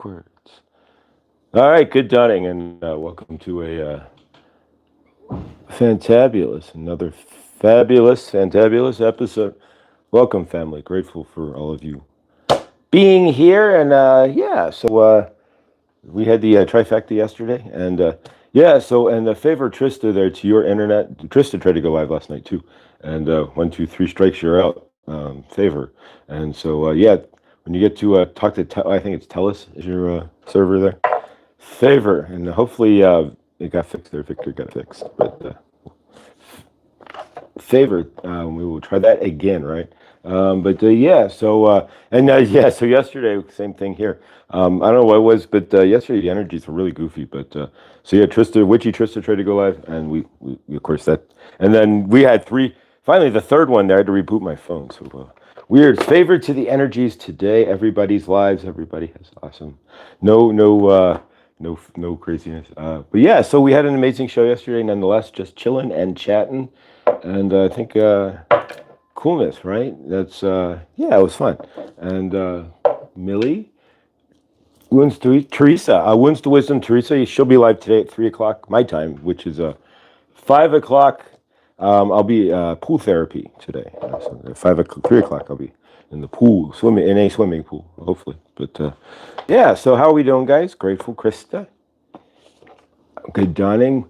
Backwards. All right, good dawning, and welcome to a another fantabulous episode. Welcome, family. Grateful for all of you being here, and we had the trifecta yesterday, and and the favor Trista there to your internet. Trista tried to go live last night too, and 1, 2, 3 strikes, you're out. Favor, and when you get to talk to, I think it's Telus is your server there. Favor, and hopefully it got fixed there. Victor got fixed, but favor, we will try that again, right? So yesterday, same thing here. I don't know what it was, but yesterday the energies were really goofy. But Witchy Trista tried to go live, and we of course that, and then we had three. Finally, the third one there, I had to reboot my phone. So weird. Favor to the energies today. Everybody's lives. Everybody has awesome. No craziness. So we had an amazing show yesterday. Nonetheless, just chilling and chatting, and I think coolness, right? That's it was fun. And Millie, Wounds to Teresa, Wounds to Wisdom, Teresa. She'll be live today at 3 o'clock my time, which is 5 o'clock. I'll be pool therapy today. So at 3 o'clock, I'll be in the pool, in a swimming pool, hopefully. But so how are we doing, guys? Grateful, Krista. Good dawning,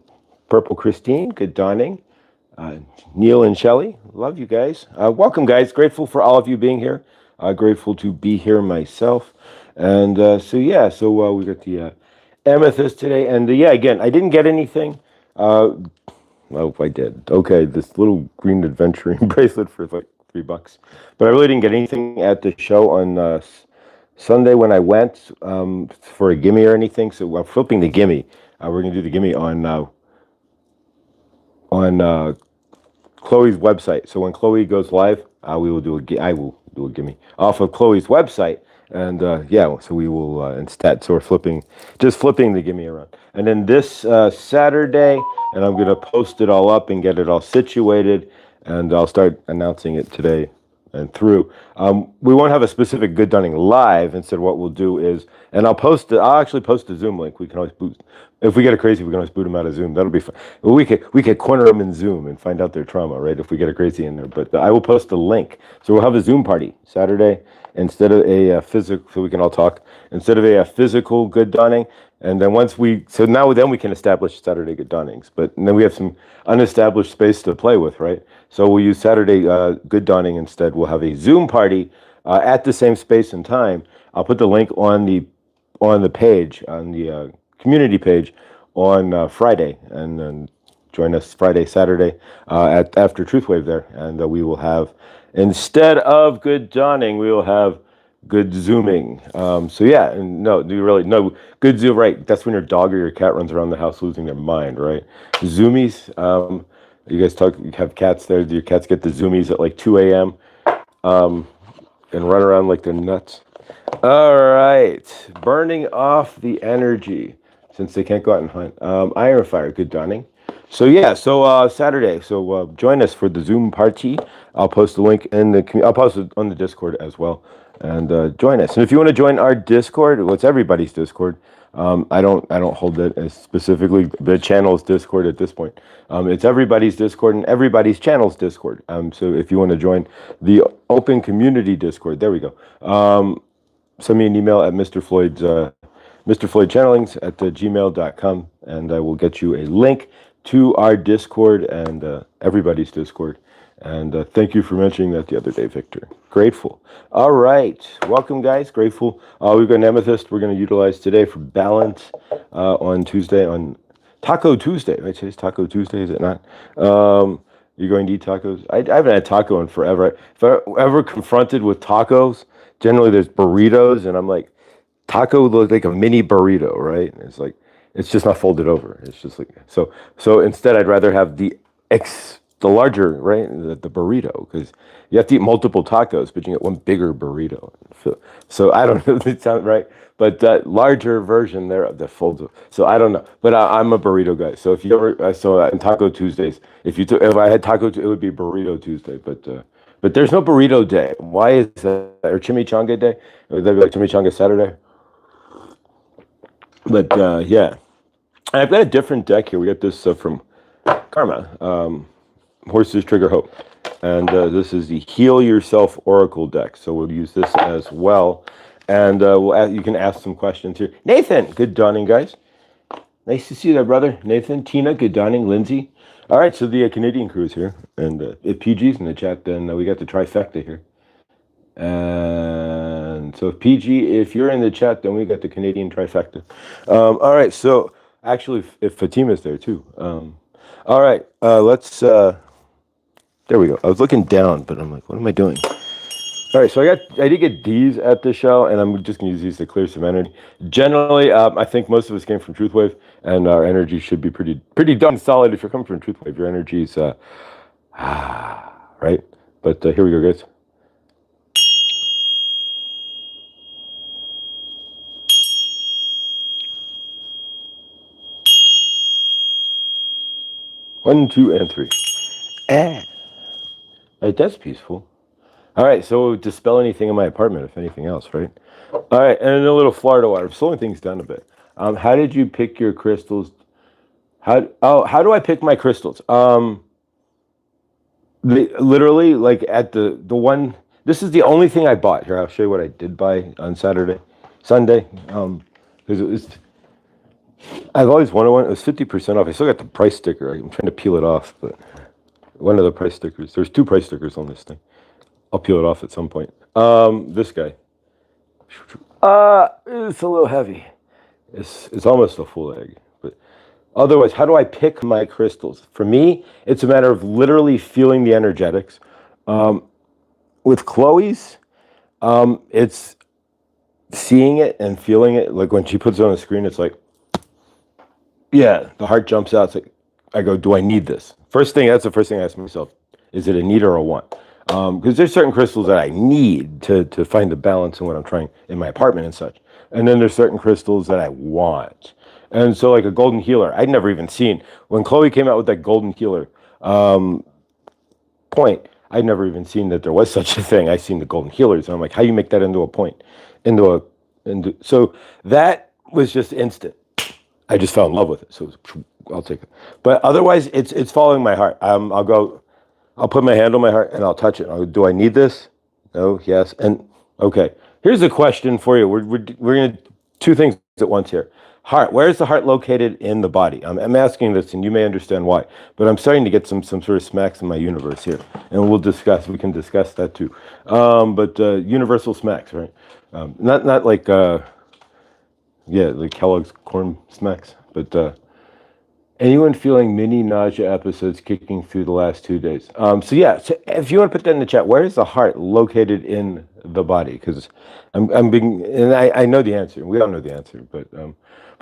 Purple Christine. Good dawning, Neil and Shelley. Love you guys. Welcome, guys. Grateful for all of you being here. Grateful to be here myself. And we got the amethyst today. And again, I didn't get anything. Oh, I did. Okay, this little green adventuring bracelet for like $3, but I really didn't get anything at the show on Sunday when I went for a gimme or anything. So I'm flipping the gimme. We're gonna do the gimme on Chloe's website. So when Chloe goes live, I will do a gimme off of Chloe's website. And so we will instead. So we're flipping the gimme around. And then this Saturday, and I'm gonna post it all up and get it all situated, and I'll start announcing it today and through. We won't have a specific Good Dunning live. Instead, what we'll do is, and I'll actually post a Zoom link. We can always boot. If we get it crazy, we can always boot them out of Zoom. That'll be fun. Well, we could corner them in Zoom and find out their trauma, right? If we get it crazy in there. But I will post a link. So we'll have a Zoom party Saturday instead of a physical, so we can all talk instead of a physical Good Dawning. And then then we can establish Saturday Good Dawnings. But then we have some unestablished space to play with, right? So we'll use Saturday Good Dawning instead. We'll have a Zoom party at the same space and time. I'll put the link on the page, on the community page on Friday, and then join us Friday, Saturday after Truthwave there, and we will have, instead of Good Dawning, we will have good Zooming. Good Zoom, right? That's when your dog or your cat runs around the house losing their mind, right? Zoomies. You guys you have cats there. Do your cats get the zoomies at like 2 a.m. And run around like they're nuts? All right, burning off the energy since they can't go out and hunt. Iron Fire, Good Dawning. So Saturday. So join us for the Zoom party. I'll post the link I'll post it on the Discord as well, and join us. And if you want to join our Discord, well, it's everybody's Discord. I don't hold it as specifically the channel's Discord at this point. It's everybody's Discord and everybody's channel's Discord. So if you want to join the open community Discord, there we go. Send me an email at Mr. Floyd's Mr. Floyd Channelings at gmail.com, and I will get you a link to our Discord and everybody's Discord. And thank you for mentioning that the other day, Victor. Grateful. All right. Welcome, guys. Grateful. We've got an amethyst we're going to utilize today for balance on Tuesday, on Taco Tuesday. Right? Today's Taco Tuesday, is it not? You're going to eat tacos? I haven't had taco in forever. If I'm ever confronted with tacos, generally there's burritos, and I'm like, taco looks like a mini burrito, right? And it's just not folded over. It's just like, so instead I'd rather have the larger, right, the burrito, because you have to eat multiple tacos, but you get one bigger burrito. So I don't know if it sounds right, but that larger version there that folds. So I don't know, but I'm a burrito guy. So if you ever, in Taco Tuesdays, if I had taco, it would be Burrito Tuesday. But there's no burrito day. Why is that? Or Chimichanga day? Would that be like Chimichanga Saturday? But yeah, and I've got a different deck here. We got this from Karma, Horses Trigger Hope, and this is the Heal Yourself Oracle deck. So we'll use this you can ask some questions here. Nathan, good dawning, guys. Nice to see you there, brother. Nathan, Tina, good dawning. Lindsay. All right, so the Canadian crew is here, and if PG's in the chat, then we got the trifecta here. And so PG, if you're in the chat, then we got the Canadian trifecta. All right, so actually, if Fatima's there too. All right, let's. There we go. I was looking down, but I'm like, what am I doing? All right, so I did get D's at the show, and I'm just gonna use these to clear some energy. Generally, I think most of us came from Truth Wave, and our energy should be pretty darn solid. If you're coming from Truth Wave, your energy's right. But here we go, guys. One, two, and three. Right, that's peaceful. All right, so dispel anything in my apartment, if anything else, right? All right, and a little Florida water. I'm slowing things down a bit. How did you pick your crystals? How do I pick my crystals? Literally, like at the one. This is the only thing I bought. Here, I'll show you what I did buy on Sunday. Because it was. I've always wanted one. It was 50% off. I still got the price sticker. I'm trying to peel it off, but one of the price stickers. There's 2 price stickers on this thing. I'll peel it off at some point. This guy. It's a little heavy. It's almost a full egg. But otherwise, how do I pick my crystals? For me, it's a matter of literally feeling the energetics. With Chloe's, it's seeing it and feeling it. Like when she puts it on the screen, it's like, yeah, the heart jumps out. It's like, I go, do I need this? That's the first thing I ask myself. Is it a need or a want? Because there's certain crystals that I need to find the balance in what I'm trying in my apartment and such. And then there's certain crystals that I want. And so like a golden healer, I'd never even seen. When Chloe came out with that golden healer point, I'd never even seen that there was such a thing. I seen the golden healers. And I'm like, how do you make that into a point? So that was just instant. I just fell in love with it. So I'll take it. But otherwise, it's following my heart. I'll put my hand on my heart and I'll touch it. Do I need this? No, yes. And okay. Here's a question for you. We're going to 2 things at once here. Heart. Where is the heart located in the body? I'm asking this, and you may understand why. But I'm starting to get some sort of smacks in my universe here, and we can discuss that too. But universal smacks, right? Not like like Kellogg's corn smacks, but. Anyone feeling mini nausea episodes kicking through the last 2 days? So if you want to put that in the chat, where is the heart located in the body? Because I'm being, and I know the answer. We all know the answer, but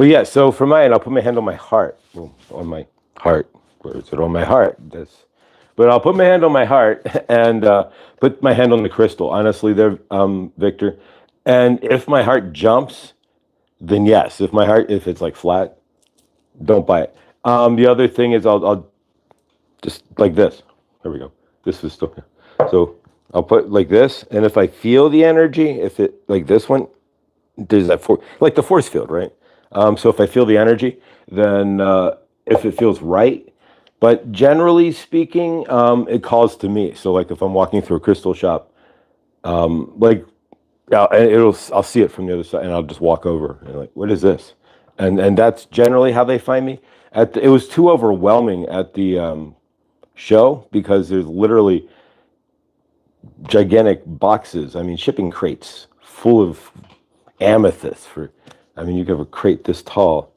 yeah. So for mine, I'll put my hand on my heart. Well, on my heart. Where is it? On my heart. But I'll put my hand on my heart and put my hand on the crystal. Honestly, there, Victor. And if my heart jumps, then yes. If it's like flat, don't buy it. The other thing is I'll just like this. There we go. This is still, so I'll put like this, and if I feel the energy, if it like this one, there's that like the force field, right? So if I feel the energy, then if it feels right, but generally speaking, it calls to me. So like if I'm walking through a crystal shop, I'll see it from the other side, and I'll just walk over and like, what is this? And that's generally how they find me. It was too overwhelming at the show because there's literally gigantic boxes. I mean, shipping crates full of amethyst. You could have a crate this tall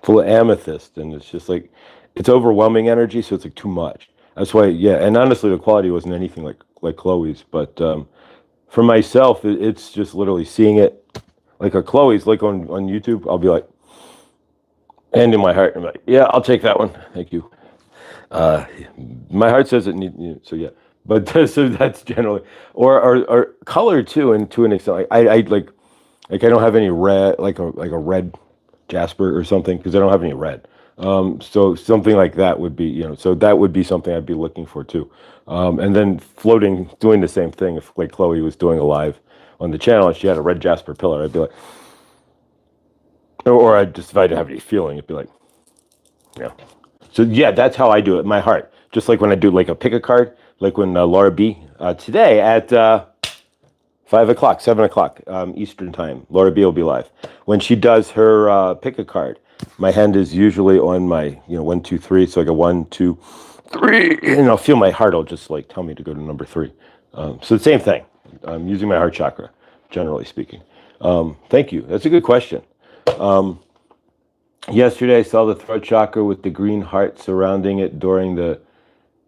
full of amethyst, and it's just like, it's overwhelming energy, so it's like too much. That's why, yeah. And honestly, the quality wasn't anything like Chloe's, but for myself, it's just literally seeing it. Like a Chloe's, like on YouTube, I'll be like, hand in my heart, and I'm like, yeah, I'll take that one, thank you. My heart says it needs, so yeah. But so that's generally, or color too, and to an extent, I like I don't have any red, like a red jasper or something, because I don't have any red. So something like that would be, so that would be something I'd be looking for too. And then floating, doing the same thing. If like Chloe was doing a live on the channel and she had a red jasper pillar, I'd be like, or I just if I didn't have any feeling, it'd be like, yeah. So yeah, that's how I do it in my heart. Just like when I do like a pick a card, like when Laura B today at 5 o'clock, 7 o'clock Eastern time. Laura B will be live. When she does her pick a card, my hand is usually on my 1, 2, 3. So I go 1, 2, 3, and I'll feel my heart. Will just like tell me to go to number 3. So the same thing. I'm using my heart chakra, generally speaking. Thank you. That's a good question. Yesterday I saw the throat chakra with the green heart surrounding it during the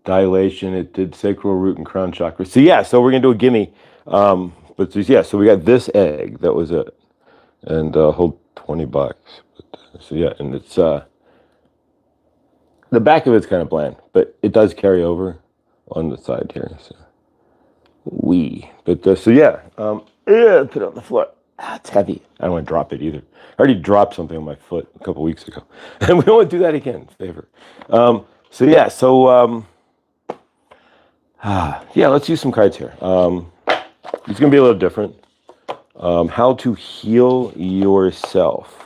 dilation. It did sacral root and crown chakra. So yeah, so we're gonna do a gimme. But yeah, so we got this egg. That was it, and hold $20. But, so yeah, and it's the back of it's kind of bland, but it does carry over on the side here. So so yeah, put it on the floor. It's heavy. I don't want to drop it either. I already dropped something on my foot a couple weeks ago, and we don't want to do that again. Favor. So yeah, so yeah, let's use some cards here. It's gonna be a little different. How to heal yourself.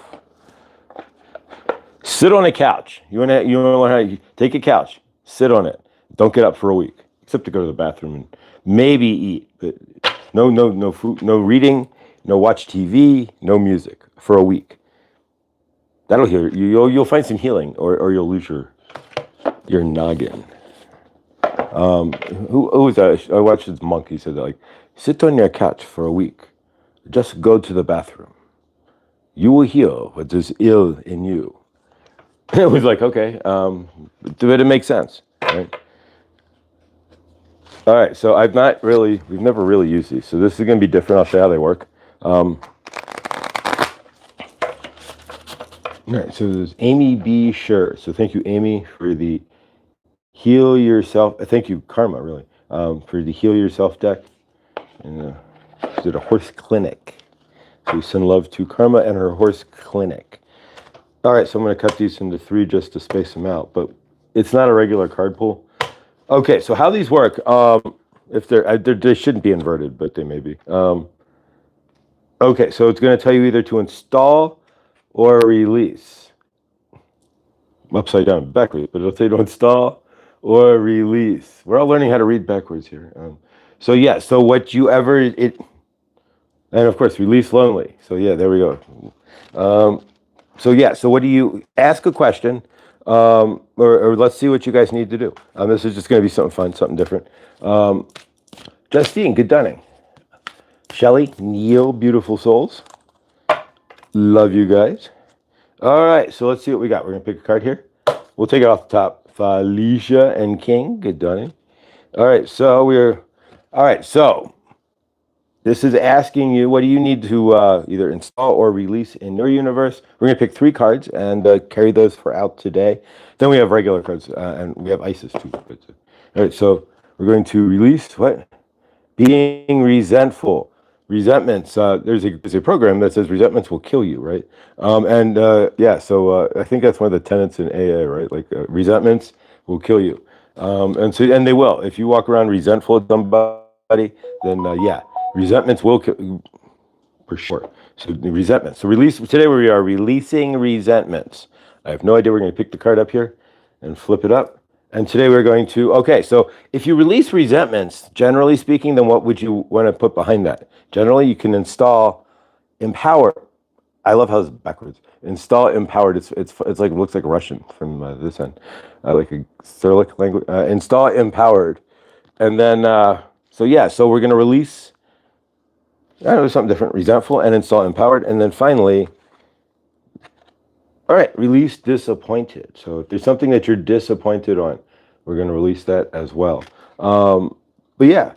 Sit on a couch. You wanna learn how to take a couch, sit on it. Don't get up for a week, except to go to the bathroom and maybe eat. But no food, no reading, no watch TV, no music for a week. That'll heal you. You'll find some healing, or you'll lose your noggin. Who was that? I watched this monk. He said that, like, sit on your couch for a week. Just go to the bathroom. You will heal what is ill in you. It was like, okay, but it makes sense, right? All right, so we've never really used these, so this is going to be different. I'll show you how they work. All right, so there's Amy B. Sure. So thank you, Amy, for the Heal Yourself. Thank you, Karma, really, for the Heal Yourself deck. And she did a horse clinic. So we send love to Karma and her horse clinic. All right, so I'm going to cut these into 3 just to space them out, but it's not a regular card pull. Okay, so how these work, if they shouldn't be inverted, but they may be. Okay, so it's going to tell you either to install or release. Upside down, backwards, but it'll say to install or release. We're all learning how to read backwards here. So yeah, so and of course, release lonely. So yeah, there we go. So yeah, so what do you ask a question, or let's see what you guys need to do. This is just going to be something fun, something different. Justine, good dunning. Shelly, Neil, beautiful souls. Love you guys. All right, so let's see what we got. We're going to pick a card here. We'll take it off the top. Felicia and King, good dunning. All right, so this is asking you, what do you need to either install or release in your universe? We're going to pick 3 cards and carry those for out today. Then we have regular cards, and we have Isis too. All right, so we're going to release what? Being resentful. Resentments. There's a program that says resentments will kill you, right? Yeah, so I think that's one of the tenets in AA, right? Like resentments will kill you, and they will. If you walk around resentful at somebody, then yeah, resentments will kill you for sure. So the resentments. So today we are releasing resentments. I have no idea. We're going to pick the card up here and flip it up. And today we're going to, okay, so if you release resentments, generally speaking, then what would you want to put behind that? Generally, you can install empower. I love how it's backwards. Install empowered. It's like, it looks like Russian from this end, like a Cyrillic language. Install empowered. And then, so yeah, so we're going to release, I don't know, something different, resentful, and install empowered. And then finally, all right, release disappointed. So if there's something that you're disappointed on, we're going to release that as well. But yeah,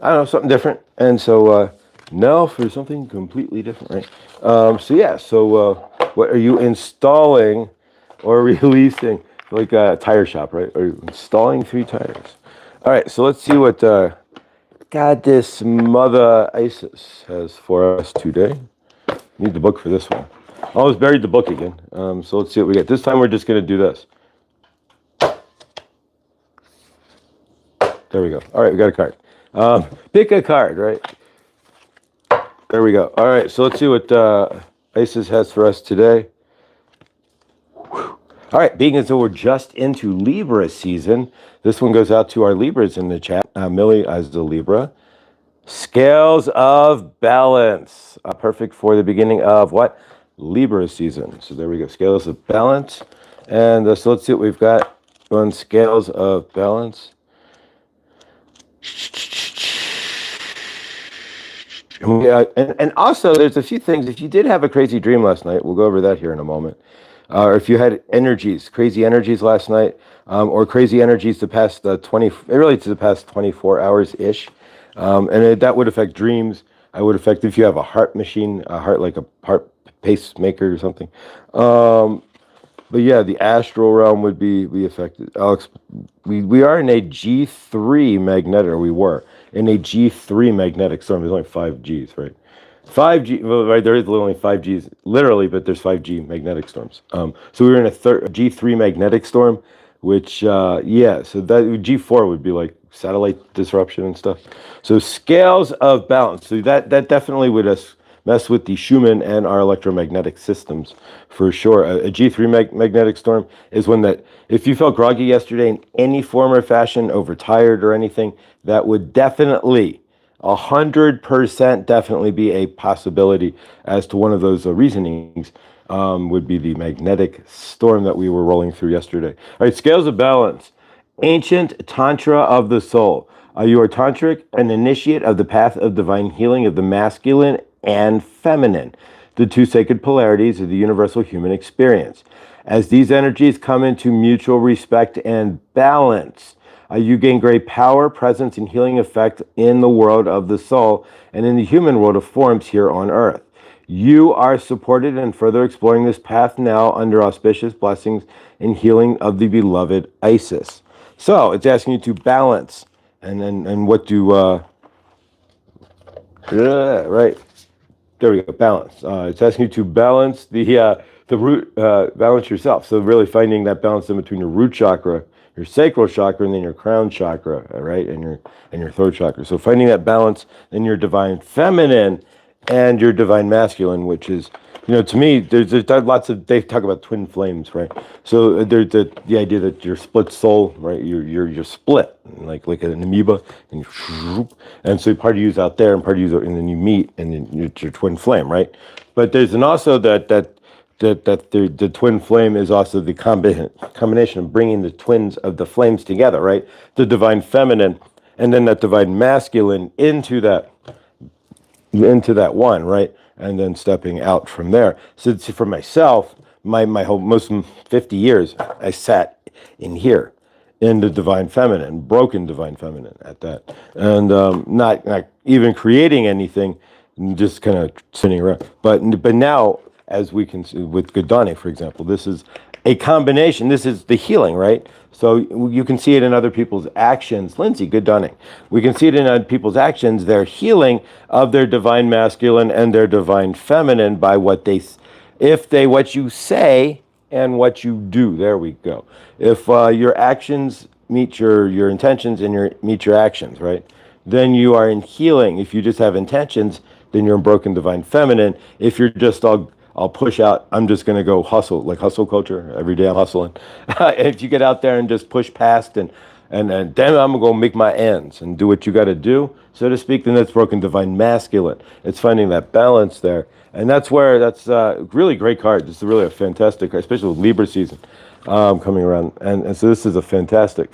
I don't know, something different. And so now for something completely different, right? So yeah, so what are you installing or releasing? Like a tire shop, right? Are you installing 3 tires? All right, so let's see what Goddess Mother Isis has for us today. Need the book for this one. I almost buried the book again. So let's see what we get. This time we're just going to do this. There we go. All right, we got a card. Pick a card, right? There we go. All right, so let's see what Isis has for us today. All right, being as though we're just into Libra season, this one goes out to our Libras in the chat. Millie as the Libra. Scales of balance. Perfect for the beginning of what? Libra season. So there we go. Scales of balance. And so let's see what we've got on scales of balance. And also, there's a few things. If you did have a crazy dream last night, we'll go over that here in a moment. Or if you had crazy energies last night, or crazy energies the past 20, really to the past 24 hours ish, that would affect dreams. I would affect if you have a heart machine, a heart like a heart pacemaker or something. But yeah, the astral realm would be affected. Alex, we are in a G3 magnetic, or we were in a G3 magnetic storm. There's only 5 Gs, right? 5G, well, right, there is only 5 Gs, literally, but there's 5G magnetic storms. So we were in a G3 magnetic storm, which, yeah, so that G4 would be like satellite disruption and stuff. So scales of balance. So that definitely would mess with the Schumann and our electromagnetic systems for sure. A G3 magnetic storm is one that, if you felt groggy yesterday in any form or fashion, overtired or anything, that would definitely, 100% definitely be a possibility as to one of those reasonings. Would be the magnetic storm that we were rolling through yesterday. All right, scales of balance. Ancient Tantra of the soul. You are tantric, an initiate of the path of divine healing of the masculine and feminine, the two sacred polarities of the universal human experience. As these energies come into mutual respect and balance, you gain great power, presence, and healing effect in the world of the soul and in the human world of forms here on earth. You are supported in further exploring this path now under auspicious blessings and healing of the beloved Isis. So it's asking you to balance, and what do right there we go, balance. It's asking you to balance the root, balance yourself. So really finding that balance in between your root chakra, your sacral chakra, and then your crown chakra, right, and your throat chakra. So finding that balance in your divine feminine and your divine masculine, which is, to me, there's lots of, they talk about twin flames, right? So there's the idea that your split soul, right? You're split, like an amoeba, and so part of you's out there, and part of you's, and then you meet, and then it's your twin flame, right? But there's also that the twin flame is also the combination of bringing the twins of the flames together, right? The divine feminine, and then that divine masculine into that one, right? And then stepping out from there. So for myself, my whole most 50 years, I sat in here, in the divine feminine, broken divine feminine at that, and not even creating anything, just kind of sitting around. But now, as we can see with Good Dawning, for example, this is a combination. This is the healing, right? So you can see it in other people's actions. Lindsay, Good Dawning. We can see it in other people's actions, their healing of their divine masculine and their divine feminine by what you say and what you do. There we go. If your actions meet your intentions and meet your actions, right? Then you are in healing. If you just have intentions, then you're in broken divine feminine. If you're just I'll push out, I'm just going to go hustle, like hustle culture. Every day I'm hustling. If you get out there and just push past and then I'm going to go make my ends and do what you got to do, so to speak, then that's broken divine masculine. It's finding that balance there. And that's a really great card. This is really a fantastic card, especially with Libra season coming around. And so this is a fantastic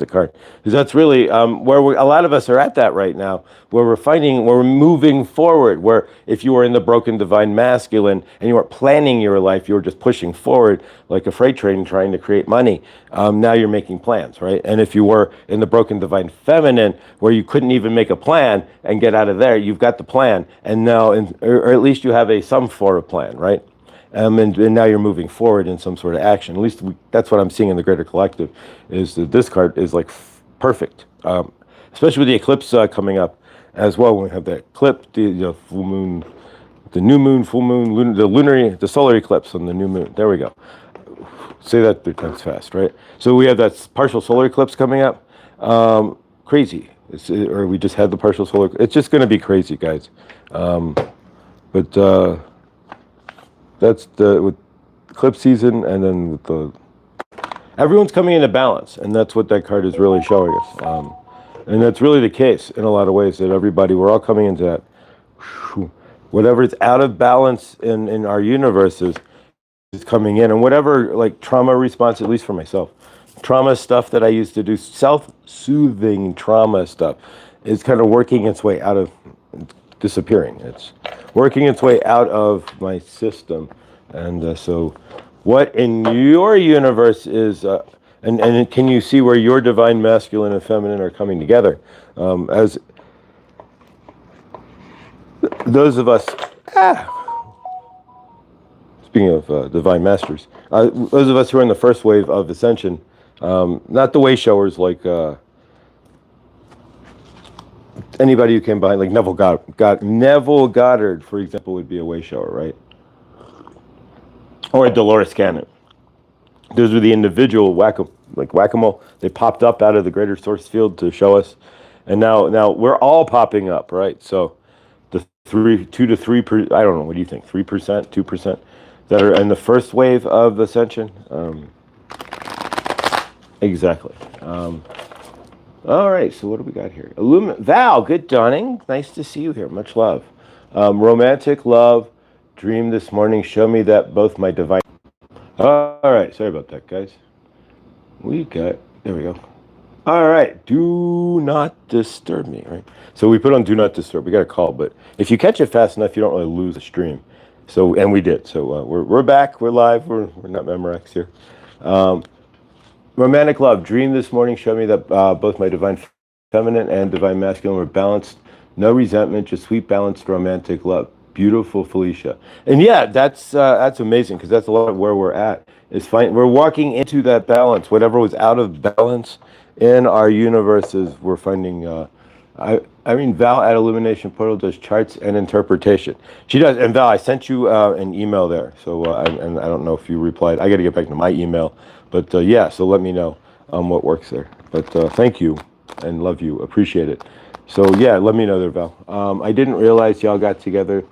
card. Because that's really where a lot of us are at that right now, where we're moving forward, where if you were in the broken divine masculine and you weren't planning your life, you were just pushing forward like a freight train trying to create money. Now you're making plans, right? And if you were in the broken divine feminine, where you couldn't even make a plan and get out of there, you've got the plan, and now, or at least you have some sort of plan, right? And now you're moving forward in some sort of action. At least that's what I'm seeing in the greater collective, is that this card is like perfect, especially with the eclipse coming up as well. When we have the eclipse, the full moon, the new moon, full moon, the solar eclipse on the new moon. There we go. Say that 3 times fast, right? So we have that partial solar eclipse coming up. Crazy. Or we just had the partial solar. It's just going to be crazy, guys. But that's with eclipse season, and then with everyone's coming into balance, and that's what that card is really showing us. And that's really the case in a lot of ways, that everybody, we're all coming into that. Whatever's out of balance in our universes is coming in, and whatever like trauma response, at least for myself, trauma stuff that I used to do, self-soothing trauma stuff, is kind of working its way out of, disappearing. It's working its way out of my system, and so what in your universe is, and can you see where your divine masculine and feminine are coming together? As those of us, speaking of divine masters, those of us who are in the first wave of ascension, not the way showers like anybody who came behind, like Neville Goddard, for example, would be a way shower, right? Or a Dolores Cannon. Those were the individual whack-a-mole. They popped up out of the greater source field to show us, and now we're all popping up, right? So the 2 to 3%, I don't know, what do you think? 3%, 2% that are in the first wave of ascension. Exactly. All right, so what do we got here? Val, good dawning. Nice to see you here. Much love. Romantic love, dream this morning. Show me that both my divine. All right, sorry about that, guys. There we go. All right, do not disturb me, right? So we put on do not disturb. We got a call, but if you catch it fast enough, you don't really lose the stream. So, and we did. So we're back. We're live. We're not Memorex here. Romantic love, dream this morning. Show me that both my divine feminine and divine masculine were balanced. No resentment, just sweet, balanced, romantic love. Beautiful, Felicia. And yeah, that's amazing, because that's a lot of where we're at. Is fine. We're walking into that balance. Whatever was out of balance in our universes, we're finding. I mean, Val at Illumination Portal does charts and interpretation. She does. And Val, I sent you an email there. So and I don't know if you replied. I got to get back to my email. But yeah, so let me know what works there. But thank you and love you. Appreciate it. So yeah, let me know there, Val. I didn't realize y'all got together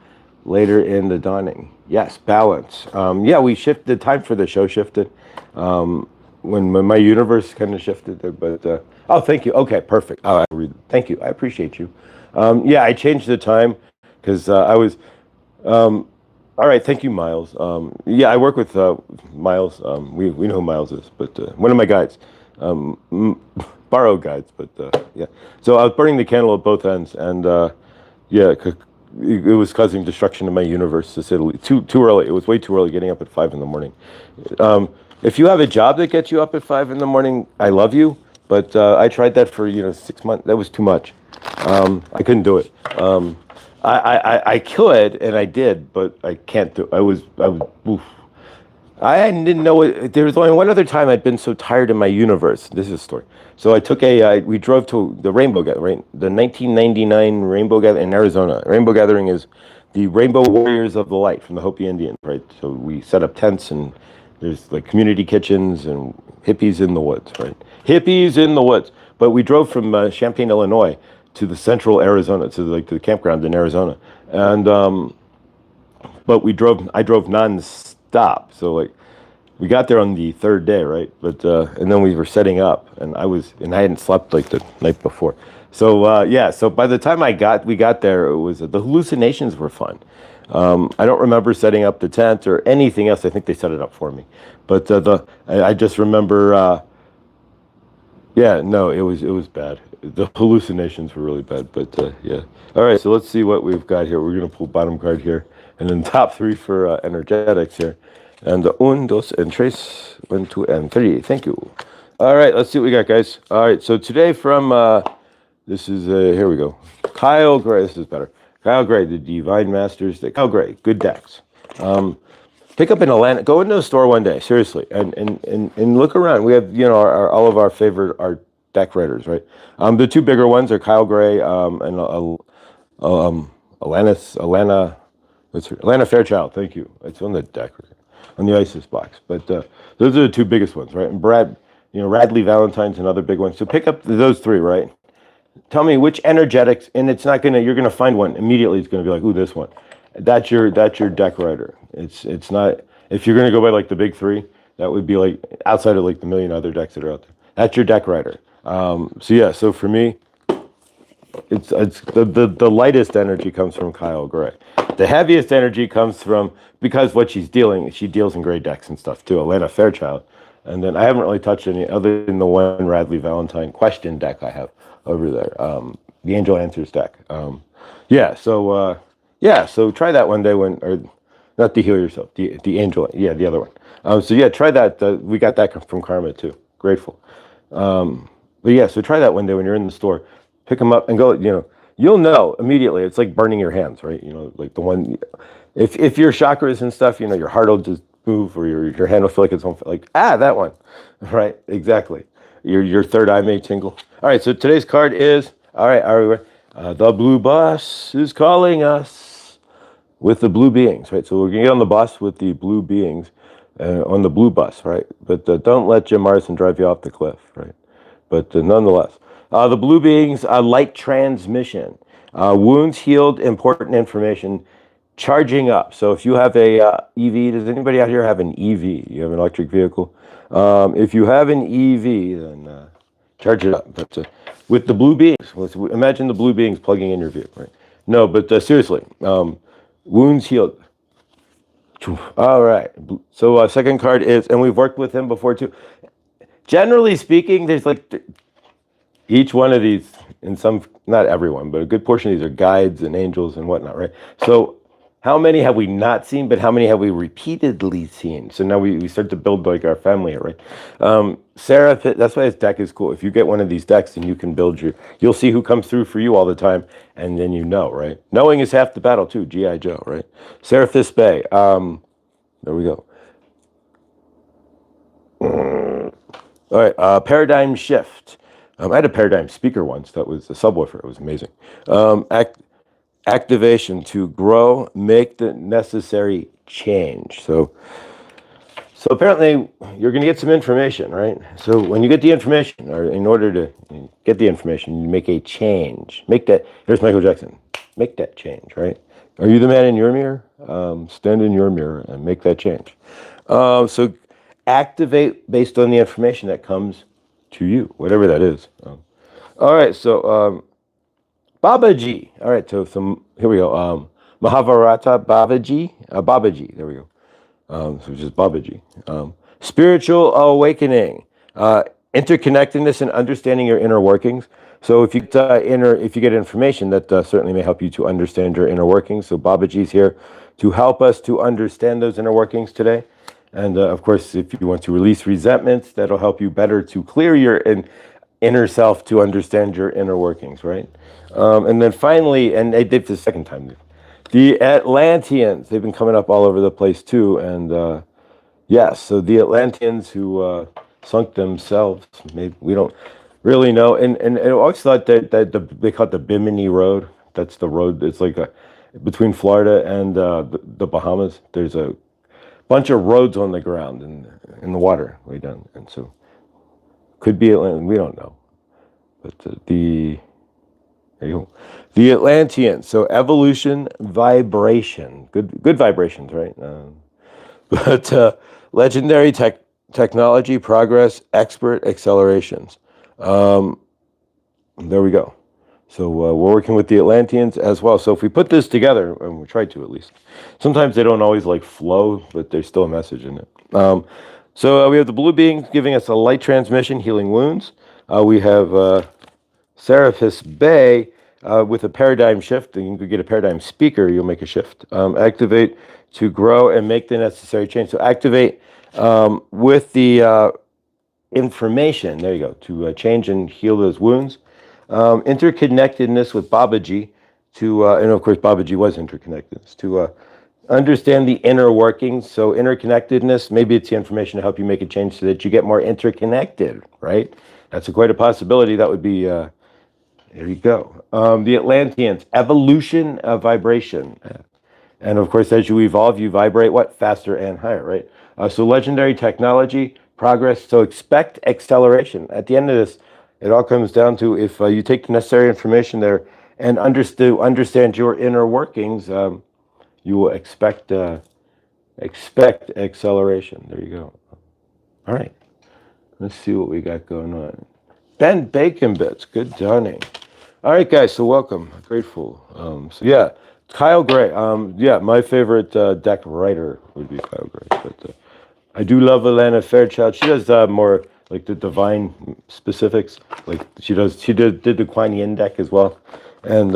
later in the dawning. Yes, balance. Yeah, we shifted, the time for the show shifted. When my universe kind of shifted there, but oh, thank you. Okay, perfect. Oh, thank you. I appreciate you. Yeah, I changed the time because I was. All right, thank you, Miles. Yeah, I work with Miles. We know who Miles is, but one of my guides, borrowed guides, but yeah. So I was burning the candle at both ends, and yeah, it was causing destruction to my universe, to say the least. Too early. It was way too early, getting up at 5 in the morning. If you have a job that gets you up at 5 in the morning, I love you, but I tried that for 6 months. That was too much. I couldn't do it. I could, and I did, but I can't do. Oof. I didn't know it. There was only one other time I'd been so tired in my universe. This is a story. So I took we drove to the Rainbow Gathering, right? The 1999 Rainbow Gathering in Arizona. Rainbow Gathering is the Rainbow Warriors of the Light from the Hopi Indians, right? So we set up tents, and there's like community kitchens and hippies in the woods, right? Hippies in the woods. But we drove from Champaign, Illinois, to the central Arizona, to the campground in Arizona, and but I drove non-stop. So like, we got there on the third day, right? But and then we were setting up, and I hadn't slept like the night before. So yeah, so by the time we got there, it was the hallucinations were fun. I don't remember setting up the tent or anything else. I think they set it up for me, but I just remember. Yeah, no, it was bad. The hallucinations were really bad, but yeah. All right, so let's see what we've got here. We're going to pull bottom card here, and then top 3 for energetics here. And 1, 2, and 3, 1, 2, and 3. Thank you. All right, let's see what we got, guys. All right, so today from, this is, here we go. Kyle Gray, this is better. Kyle Gray, the Divine Masters. Kyle Gray, good decks. Pick up in Atlanta. Go into a store one day, seriously, and look around. We have, all of our favorite art deck writers, right? The 2 bigger ones are Kyle Gray and Alana Fairchild. Thank you. It's on the deck, on the ISIS box. But those are the 2 biggest ones, right? And Brad, Radley Valentine's another big one. So pick up those 3, right? Tell me which energetics, and you're gonna find one immediately. It's gonna be like, ooh, this one. That's your deck writer. It's not, if you're gonna go by like the big 3, That would be like outside of like the million other decks that are out there. That's your deck writer. So yeah, so for me, it's the lightest energy comes from Kyle Gray. The heaviest energy comes from, because what she deals in gray decks and stuff too. Alana Fairchild, and then I haven't really touched any other than the one Radley Valentine question deck I have over there. The Angel Answers deck. So try that one day or not to heal yourself. The Angel, the other one. So yeah, try that. We got that from Karma too. Grateful. But yeah, so try that one day when you're in the store. Pick them up and go, you'll know immediately. It's like burning your hands, right? Like the one, if your chakras and stuff, your heart will just move, or your hand will feel like it's on, like, that one, right? Exactly. Your third eye may tingle. All right, so today's card is, the blue bus is calling us with the blue beings, right? So we're gonna get on the bus with the blue beings, on the blue bus, right? But don't let Jim Morrison drive you off the cliff, right? But nonetheless. The blue beings, light transmission, wounds healed, important information, charging up. So if you have a EV, does anybody out here have an EV? You have an electric vehicle? If you have an EV, then charge it up. But with the blue beings, imagine the blue beings plugging in your vehicle, right? No, but seriously, wounds healed. All right. So second card is, and we've worked with him before too. Generally speaking, there's like each one of these, in some, not everyone, but a good portion of these are guides and angels and whatnot, right? So how many have we not seen, but how many have we repeatedly seen? So now we start to build like our family, right? Sarah, that's why this deck is cool. If you get one of these decks, then you can you'll see who comes through for you all the time, and then right? Knowing is half the battle too, G.I. Joe, right? Seraphis Bay, there we go. All right, paradigm shift. I had a paradigm speaker once that was a subwoofer. It was amazing. Activation to grow, make the necessary change. So apparently you're going to get some information, right? So when you get the information, or in order to get the information, you make a change. Here's Michael Jackson. Make that change, right? Are you the man in your mirror? Stand in your mirror and make that change. So activate based on the information that comes to you, whatever that is. All right, so Babaji. All right, so here we go. Mahabharata Babaji. There we go. So just Babaji. Spiritual awakening, interconnectedness, and understanding your inner workings. So if you get information that certainly may help you to understand your inner workings. So Babaji's here to help us to understand those inner workings today. And of course, if you want to release resentments, that'll help you better to clear your inner self to understand your inner workings, right? And then finally, and they did the second time, the Atlanteans, they've been coming up all over the place too. And yes, so the Atlanteans who sunk themselves, maybe we don't really know. And I always thought that they call it the Bimini Road. That's the road. It's like between Florida and the Bahamas. There's a bunch of roads on the ground and in the water way down, and so could be Atlantean. We don't know, but there you go. The Atlanteans. So evolution, vibration, good vibrations, right? But legendary technology, progress, expert accelerations. There we go. So we're working with the Atlanteans as well. So if we put this together, and we try to at least, sometimes they don't always like flow, but there's still a message in it. So we have the blue beings giving us a light transmission, healing wounds. We have Seraphis Bay with a paradigm shift. And you can get a paradigm speaker, you'll make a shift. Activate to grow and make the necessary change. So activate with the information, there you go, to change and heal those wounds. Interconnectedness with Babaji and of course Babaji was interconnected, to understand the inner workings. So interconnectedness, maybe it's the information to help you make a change so that you get more interconnected, right? That's quite a possibility. That would be, there you go. The Atlanteans, evolution of vibration. And of course, as you evolve, you vibrate what? Faster and higher, right? So legendary technology, progress. So expect acceleration. At the end of this, it all comes down to if you take the necessary information there and understand your inner workings, you will expect acceleration. There you go. All right, let's see what we got going on. Ben Bacon Bits, good dawning. All right, guys, so welcome. Grateful. So yeah, Kyle Gray. Yeah, my favorite deck writer would be Kyle Gray, but I do love Alana Fairchild. She does more like the divine specifics. Like she did the Kuan Yin deck as well. And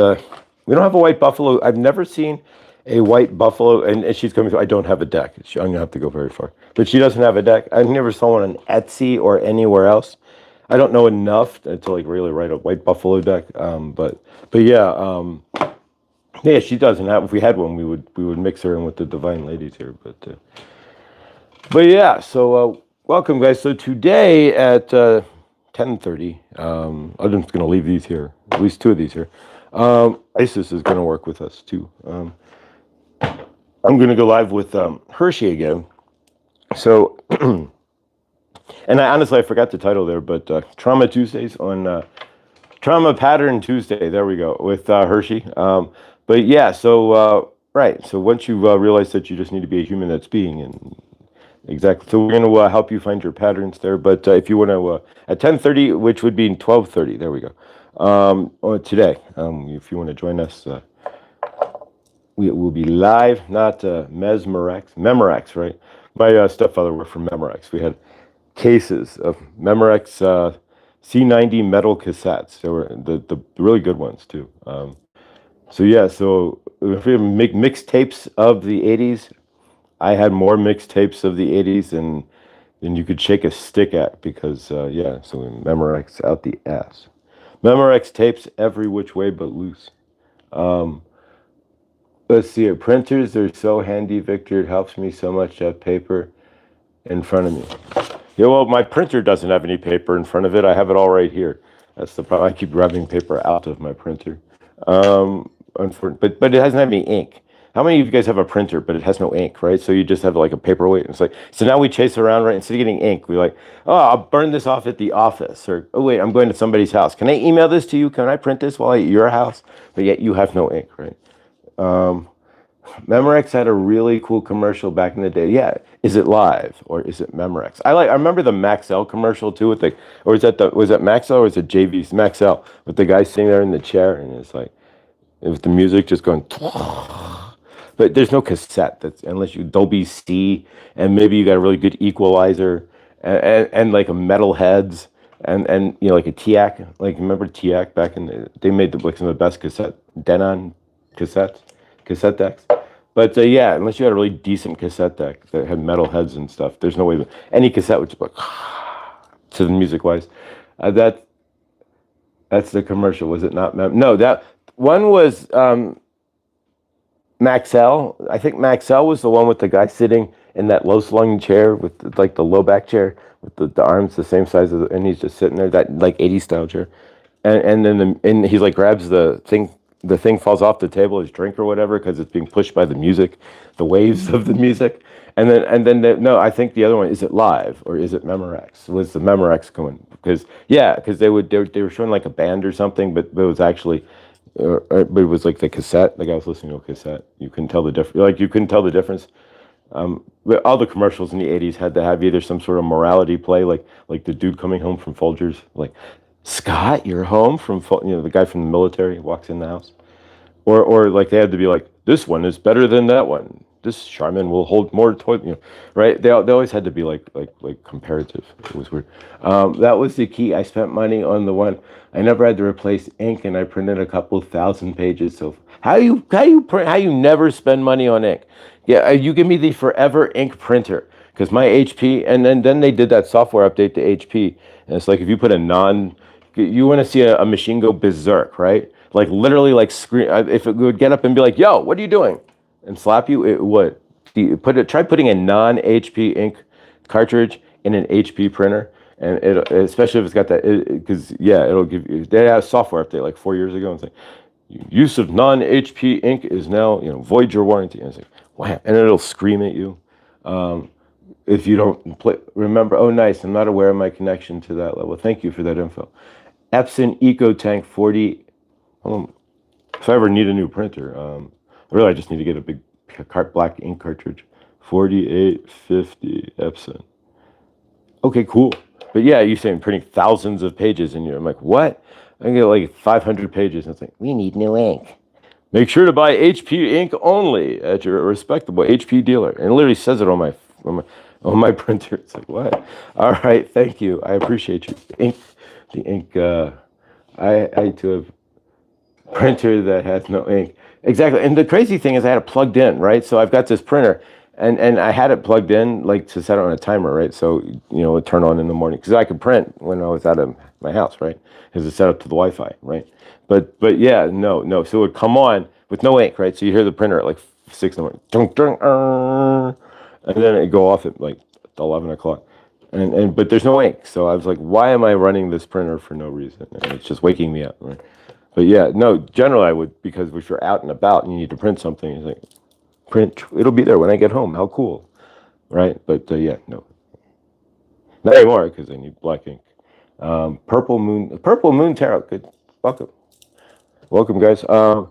we don't have a white buffalo. I've never seen a white buffalo, and she's coming. I don't have a deck. I'm gonna have to go very far. But she doesn't have a deck. I've never saw one on Etsy or anywhere else. I don't know enough to like really write a white buffalo deck. But yeah, yeah, she doesn't have. If we had one, we would mix her in with the divine ladies here. But yeah, so welcome, guys. So today at 10:30, I'm just gonna leave these here. At least two of these here. Isis is gonna work with us too. I'm gonna go live with Hershey again. So, and I forgot the title there, but Trauma Tuesdays on Trauma Pattern Tuesday. There we go with Hershey. But yeah, so right. So once you realize that you just need to be a human that's being, and exactly. So we're going to help you find your patterns there. But if you want to, at 10:30, which would be 12:30, there we go. Or today, if you want to join us, we will be live. Not Memorex, right? My stepfather worked for Memorex. We had cases of Memorex C90 metal cassettes. They were the really good ones too. So yeah, so if we make mixtapes of the 80s, I had more mixtapes of the 80s than you could shake a stick at because, yeah, so we Memorex out the ass. Memorex tapes every which way but loose. Um, let's see it. Printers are so handy, Victor. It helps me so much to have paper in front of me. Yeah, well, my printer doesn't have any paper in front of it. I have it all right here. That's the problem. I keep rubbing paper out of my printer. But it doesn't have any ink. How many of you guys have a printer, but it has no ink, right? So you just have like a paperweight. And it's like, so now we chase around, right? Instead of getting ink, we're like, oh, I'll burn this off at the office. Or, oh, wait, I'm going to somebody's house. Can I email this to you? Can I print this while I'm at your house? But yet you have no ink, right? Memorex had a really cool commercial back in the day. Yeah, is it live or is it Memorex? I remember the Maxell commercial too with the, or was that Maxell or was it JV's Maxell with the guy sitting there in the chair and it's like, with the music just going, but there's no cassette that's unless you Dolby C and maybe you got a really good equalizer and like a metal heads and you know like a TIAC, like remember TIAC back in they made like some of the best Denon cassette decks. But yeah, unless you had a really decent cassette deck that had metal heads and stuff, there's no way any cassette would just be like to the music wise. That's the commercial, was it not? No, that one was Maxell. I think Maxell was the one with the guy sitting in that low slung chair with like the low back chair with the arms the same size as, and he's just sitting there, that like 80s style chair. And then and he's like grabs the thing falls off the table, his drink or whatever, because it's being pushed by the music, the waves of the music. No, I think the other one, is it live or is it Memorex? Was the Memorex going? Because they were showing like a band or something, but it was actually but it was like the cassette. Like I was listening to a cassette. You couldn't tell the difference. Like you couldn't tell the difference. But all the commercials in the 80s had to have either some sort of morality play, like the dude coming home from Folgers, like, Scott, you're home from, the guy from the military walks in the house. Or like they had to be like, this one is better than that one. This Charmin will hold more toilet, right? They always had to be like comparative. It was weird. That was the key. I spent money on the one. I never had to replace ink, and I printed a couple thousand pages. So how you never spend money on ink? Yeah, you give me the forever ink printer because my HP, and then they did that software update to HP, and it's like if you put you want to see a machine go berserk, right? Like literally, like scream. If it would get up and be like, "Yo, what are you doing?" and slap you, it would. Try putting a non-HP ink cartridge in an HP printer, and it, especially if it's got that, because it'll give you. They had a software update like 4 years ago, and it's like, use of non-HP ink is now void your warranty. And it's like, wow, and it'll scream at you. If you don't remember, oh nice, I'm not aware of my connection to that level. Thank you for that info. Epson EcoTank 40. If I ever need a new printer, really I just need to get a big black ink cartridge. 4850 Epson. Okay, cool. But yeah, you're saying printing thousands of pages in you. I'm like, what? I get like 500 pages. And it's like, we need new ink. Make sure to buy HP ink only at your respectable HP dealer. And it literally says it on my on my printer. It's like, what? All right, thank you. I appreciate you. The ink. I too have printer that has no ink. Exactly. And the crazy thing is I had it plugged in, right? So I've got this printer and I had it plugged in like to set it on a timer, right? So, it would turn on in the morning because I could print when I was out of my house, right? Because it's set up to the Wi-Fi, right? But yeah, no. So it would come on with no ink, right? So you hear the printer at like 6 in the morning. Dun, dun, and then it'd go off at like 11 o'clock. But there's no ink. So I was like, why am I running this printer for no reason? And it's just waking me up, right? But yeah, no, generally I would, because if you're out and about and you need to print something, it's like, print, it'll be there when I get home. How cool, right? But yeah, no. Not anymore, because I need black ink. Purple Moon Tarot, good. Welcome. Welcome, guys. I'm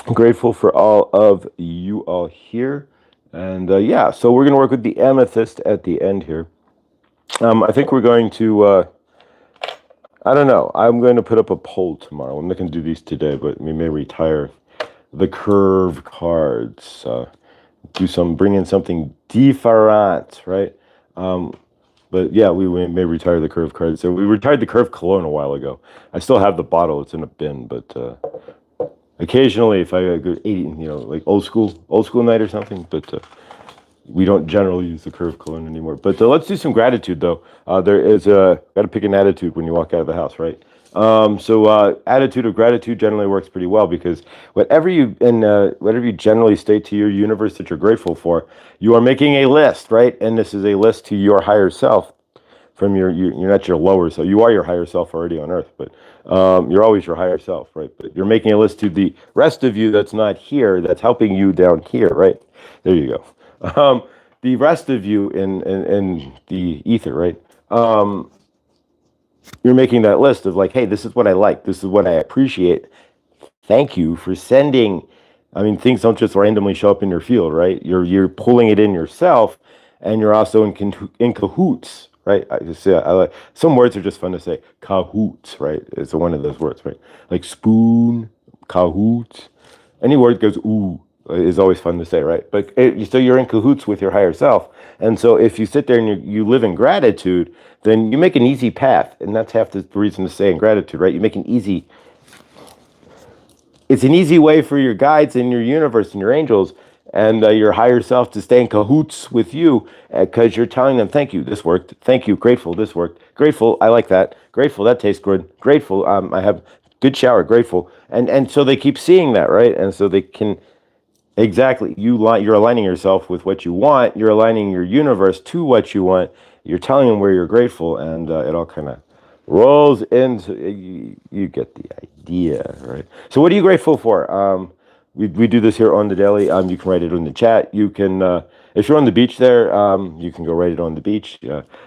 grateful for all of you all here. And yeah, so we're going to work with the amethyst at the end here. I think we're going to... I don't know. I'm going to put up a poll tomorrow. I'm not going to do these today, but we may retire the curve cards. Bring in something different, right? But yeah, we may retire the curve cards. So we retired the curve cologne a while ago. I still have the bottle. It's in a bin, but occasionally, if I go eating, like old school night or something, but we don't generally use the curve cologne anymore. But let's do some gratitude, though. There is got to pick an attitude when you walk out of the house, right? So attitude of gratitude generally works pretty well because whatever you generally state to your universe that you're grateful for, you are making a list, right? And this is a list to your higher self from you're not your lower self. You are your higher self already on earth, but you're always your higher self, right? But you're making a list to the rest of you that's not here, that's helping you down here, right? There you go. The rest of you in the ether, right? You're making that list of like, hey, this is what I like. This is what I appreciate. Thank you for sending. I mean, things don't just randomly show up in your field, right? You're pulling it in yourself, and you're also in cahoots, right? I like some words are just fun to say. Cahoots, right? It's one of those words, right? Like spoon, cahoots. Any word goes ooh is always fun to say, right? But so you're in cahoots with your higher self, and so if you sit there and you live in gratitude, then you make an easy path, and that's half the reason to stay in gratitude, right? You make an easy. It's an easy way for your guides and your universe and your angels and your higher self to stay in cahoots with you because you're telling them, thank you, this worked. Thank you, grateful, this worked. Grateful, I like that. Grateful, that tastes good. Grateful, I have good shower. Grateful, and so they keep seeing that, right? And so they can. Exactly. You're aligning yourself with what you want. You're aligning your universe to what you want. You're telling them where you're grateful, and it all kind of rolls into you get the idea, right? So, what are you grateful for? We do this here on the daily. You can write it in the chat. You can, if you're on the beach there, you can go write it on the beach.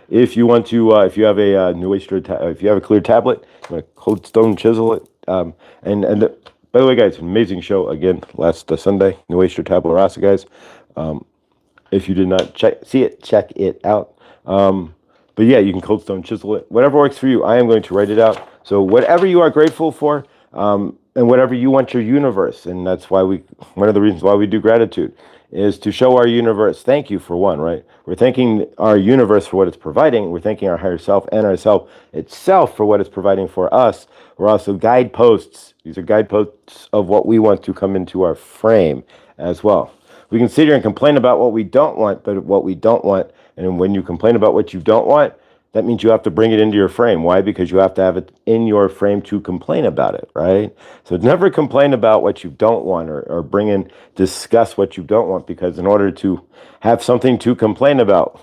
If you want to, if you have a New Oyster, if you have a clear tablet, you want to cold stone chisel it, and by the way, guys, amazing show again last Sunday. New Oyster Tabula Rasa, guys. If you did not see it, check it out. But yeah, you can cold stone chisel it. Whatever works for you, I am going to write it out. So whatever you are grateful for, and whatever you want your universe, and that's why one of the reasons why we do gratitude is to show our universe, thank you for one, right? We're thanking our universe for what it's providing. We're thanking our higher self and ourself itself for what it's providing for us. We're also guideposts. These are guideposts of what we want to come into our frame as well. We can sit here and complain about what we don't want, but what we don't want, and when you complain about what you don't want, that means you have to bring it into your frame. Why? Because you have to have it in your frame to complain about it, right? So never complain about what you don't want or discuss what you don't want, because in order to have something to complain about,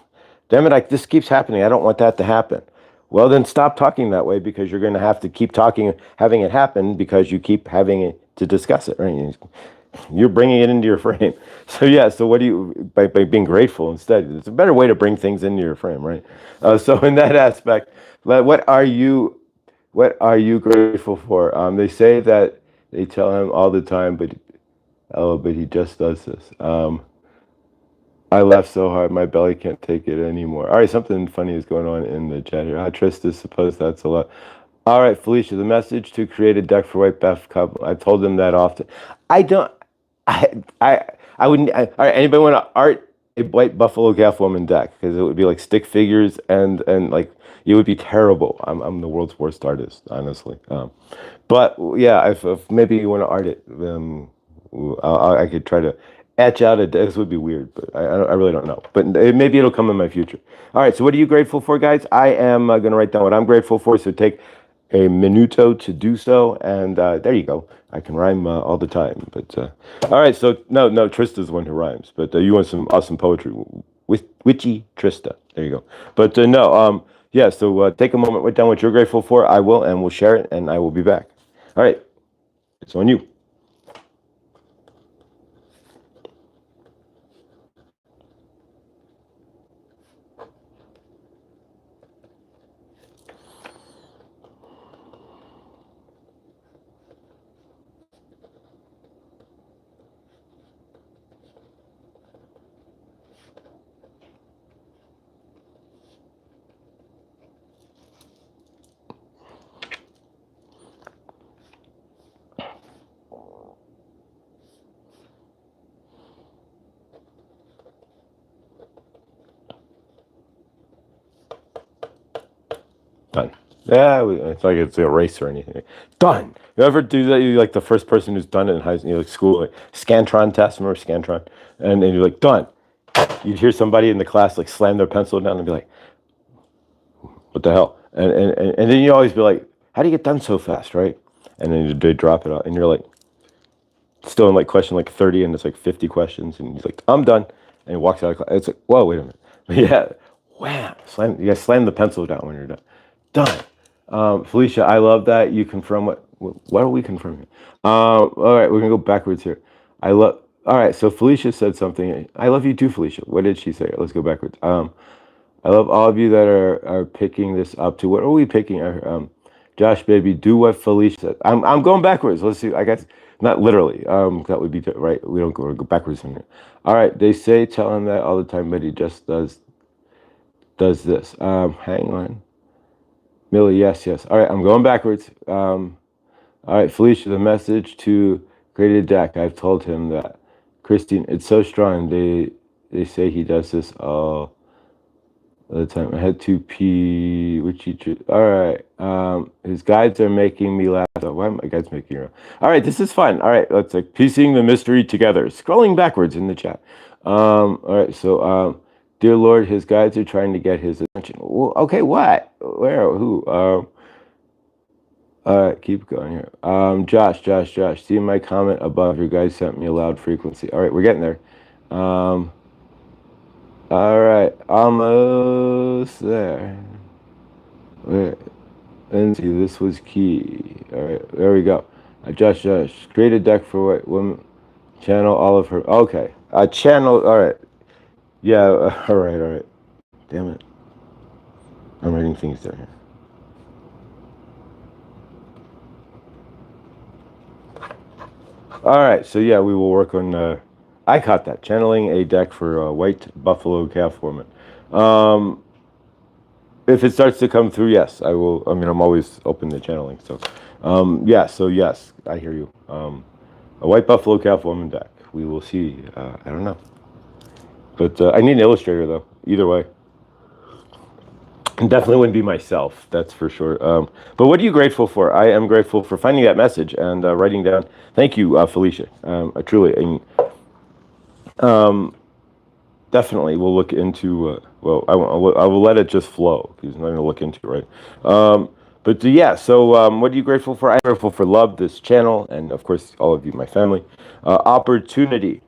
damn it, this keeps happening. I don't want that to happen. Well, then stop talking that way, because you're going to have to keep having it happen because you keep having it to discuss it, right? You're bringing it into your frame. So yeah, so what do you, by being grateful instead, it's a better way to bring things into your frame, right? So in that aspect, what are you grateful for? They say that they tell him all the time, but he just does this. I laughed so hard, my belly can't take it anymore. All right, something funny is going on in the chat here. Trista, suppose that's a lot. All right, Felicia, the message to create a deck for White Buff couple. I told them that often. I don't. I I I wouldn't. All right, anybody want to art a White Buffalo Calf Woman deck? Because it would be like stick figures and like it would be terrible. I'm the world's worst artist, honestly. But yeah, if maybe you want to art it, I could try to etch out a. This would be weird, but I really don't know. But maybe it'll come in my future. All right. So what are you grateful for, guys? I am going to write down what I'm grateful for. So take a minuto to do so, and there you go. I can rhyme all the time. But all right. So no, Trista's the one who rhymes. But you want some awesome poetry? Witchy Trista. There you go. But no. Yeah. So take a moment, write down what you're grateful for. I will, and we'll share it, and I will be back. All right. It's on you. Done. Yeah, it's like it's a race or anything. Done. You ever do that? You're like the first person who's done it in high school, like school, like Scantron test. Remember Scantron? And then you're like, done. You'd hear somebody in the class like slam their pencil down and be like, what the hell? And then you always be like, how do you get done so fast, right? And then they drop it out, and you're like, still in like question like 30, and it's like 50 questions, and he's like, I'm done. And he walks out of class. It's like, whoa, wait a minute. Yeah, wham, slam. You guys slam the pencil down when you're done. Done. Felicia, I love that you confirm what are we confirming? All right, we're gonna go backwards here. All right, so Felicia said something. I love you too, Felicia. What did she say? Let's go backwards. I love all of you that are picking this up to. What are we picking? Josh, baby, do what Felicia said. I'm going backwards. Let's see. I guess not literally. That would be right. We don't go backwards in here. All right. They say tell him that all the time, but he just does this. Hang on. Millie, yes. All right, I'm going backwards. All right, Felicia, the message to create a deck. I've told him that. Christine, it's so strong. They say he does this all the time. I had to pee. All right. His guides are making me laugh. Why are my guides making you laugh? All right, this is fun. All right, let's like piecing the mystery together. Scrolling backwards in the chat. All right, so dear Lord, his guides are trying to get his attention. Well, okay, what? Where? Who? All right, keep going here. Josh. See my comment above. Your guys sent me a loud frequency. All right, we're getting there. All right, almost there. Wait, and see, this was key. All right, there we go. Josh, create a deck for White Woman. Channel all of her. Okay, channel. All right. Yeah, all right. Damn it. I'm writing things down here. All right, so yeah, we will work on, I caught that, channeling a deck for White Buffalo Calf Woman. If it starts to come through, yes, I will. I mean, I'm always open to channeling, so yes, I hear you. A White Buffalo Calf Woman deck. We will see. I don't know. But I need an illustrator, though, either way. Definitely wouldn't be myself, that's for sure. But what are you grateful for? I am grateful for finding that message and writing down. Thank you, Felicia. Truly. Definitely, we'll look into. I will let it just flow because I'm not going to look into it, right? But yeah. So, what are you grateful for? I'm grateful for love, this channel, and of course, all of you, my family. Opportunity.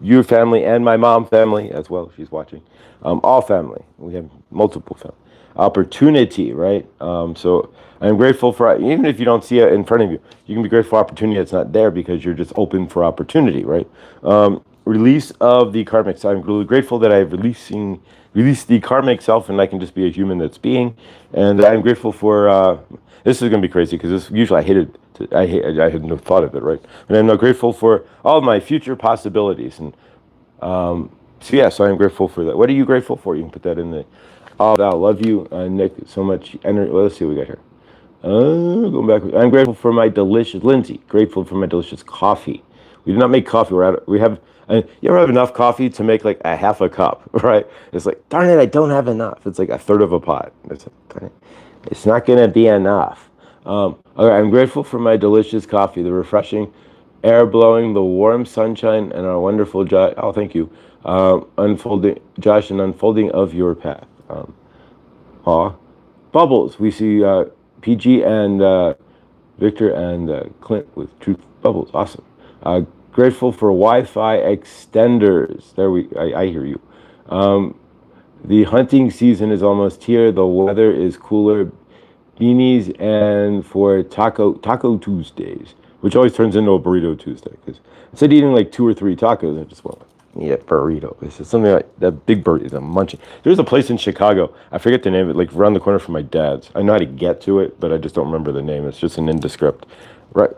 Your family and my mom family as well. She's watching. All family. We have multiple family. Opportunity, right? So I'm grateful for, even if you don't see it in front of you, you can be grateful for opportunity that's not there because you're just open for opportunity, right? Release of the karmic self. I'm really grateful that I've released the karmic self and I can just be a human that's being. And I'm grateful for, this is going to be crazy because usually I had no thought of it, right? And I'm grateful for all of my future possibilities and So yeah, so I'm grateful for that. What are you grateful for? You can put that in the. Oh, I love you, Nick, so much. Well, let's see what we got here. Going back. I'm grateful for my delicious Lindsay. Grateful for my delicious coffee. We do not make coffee. We have. You ever have enough coffee to make like a half a cup, right? It's like, darn it, I don't have enough. It's like a third of a pot. It's like, darn it, it's not gonna be enough. Okay, I'm grateful for my delicious coffee, the refreshing air blowing, the warm sunshine, and our wonderful Josh. Oh, thank you. Unfolding, Josh, and unfolding of your path. Aw. Bubbles. We see PG and Victor and Clint with Truth Bubbles. Awesome. Grateful for Wi-Fi extenders. I hear you. The hunting season is almost here. The weather is cooler. Beanies and for Taco Tuesdays, which always turns into a Burrito Tuesday. Because instead of eating like 2 or 3 tacos, I just want to eat a burrito. It's just something like that big burrito, I'm munching. There's a place in Chicago, I forget the name of it, like around the corner from my dad's. I know how to get to it, but I just don't remember the name. It's just an indescript. Right,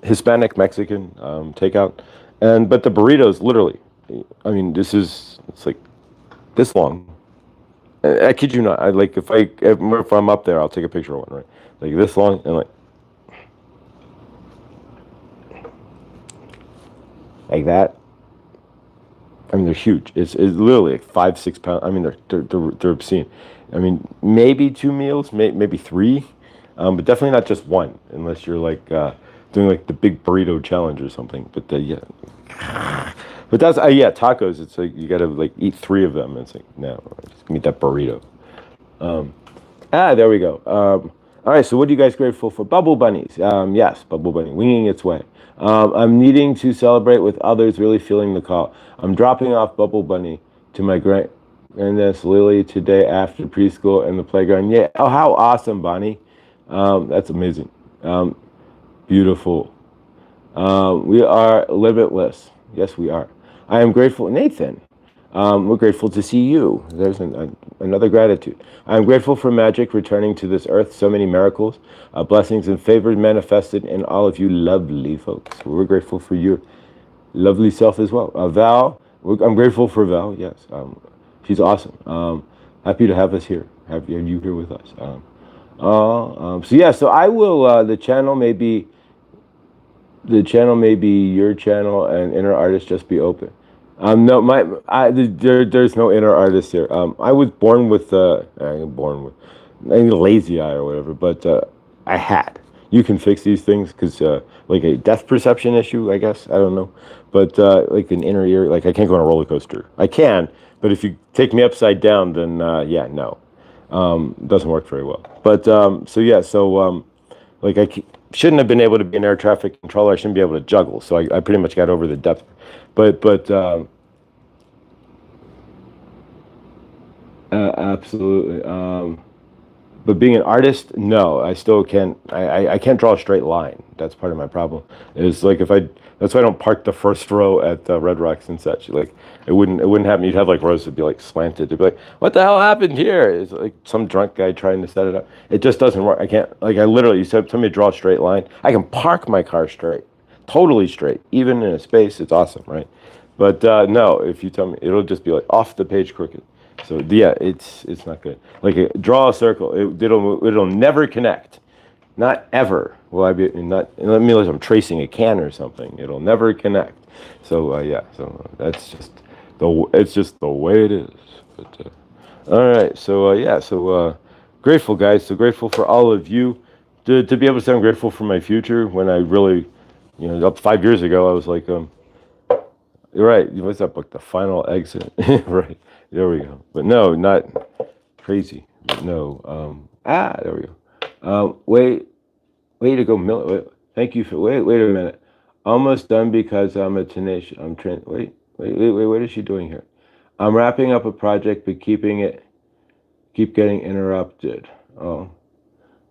Hispanic, Mexican takeout. But the burritos, literally, I mean, it's like this long. I kid you not. I like if I'm up there, I'll take a picture of one, right? Like this long and like that. I mean, they're huge. It's literally like 5-6 pounds. I mean, they're obscene. I mean, maybe 2 meals, maybe 3, but definitely not just one, unless you're like doing like the big burrito challenge or something. But yeah. But that's yeah, tacos. It's like you gotta like eat 3 of them. And it's like no, just give me that burrito. There we go. All right. So what are you guys grateful for? Bubble bunnies. Yes, bubble bunny winging its way. I'm needing to celebrate with others. Really feeling the call. I'm dropping off bubble bunny to my grandniece Lily today after preschool and the playground. Yeah. Oh, how awesome, Bonnie. That's amazing. Beautiful. We are limitless. Yes, we are. I am grateful, Nathan. We're grateful to see you. There's another gratitude. I'm grateful for magic returning to this earth. So many miracles, blessings, and favors manifested in all of you lovely folks. We're grateful for your lovely self as well. Val, I'm grateful for Val. Yes, she's awesome. Happy to have us here. Have you here with us. So yeah, so I will. The channel may be your channel, and inner artist just be open. No, there's no inner artist here. I was born with lazy eye or whatever, but I had. You can fix these things because like a depth perception issue, I guess. I don't know, but like an inner ear, like I can't go on a roller coaster. I can, but if you take me upside down, then yeah, no, doesn't work very well. But like shouldn't have been able to be an air traffic controller. I shouldn't be able to juggle. So I pretty much got over the depth. But absolutely. But being an artist, no, I still can't. I can't draw a straight line. That's part of my problem. It's like that's why I don't park the first row at Red Rocks and such. Like it wouldn't happen. You'd have like rows that'd be like slanted. It'd be like, what the hell happened here? It's like some drunk guy trying to set it up. It just doesn't work. I can't. Like I literally, you said, tell me to draw a straight line. I can park my car straight, totally straight, even in a space. It's awesome, right? But no, if you tell me, it'll just be like off the page crooked. So yeah, it's not good. Like draw a circle, it'll never connect, not ever. Will I be not? Let me like I'm tracing a can or something. It'll never connect. So yeah, so that's just the way it is. But all right, so yeah, so grateful guys. So grateful for all of you. To be able to say I'm grateful for my future when I really, up 5 years ago I was like you're right. What's that book? The Final Exit. Right. There we go. But no, not crazy. But no. There we go. Way to go, thank you for. Wait a minute. Almost done because I'm a tenacious. Wait. What is she doing here? I'm wrapping up a project, but keep getting interrupted. Oh.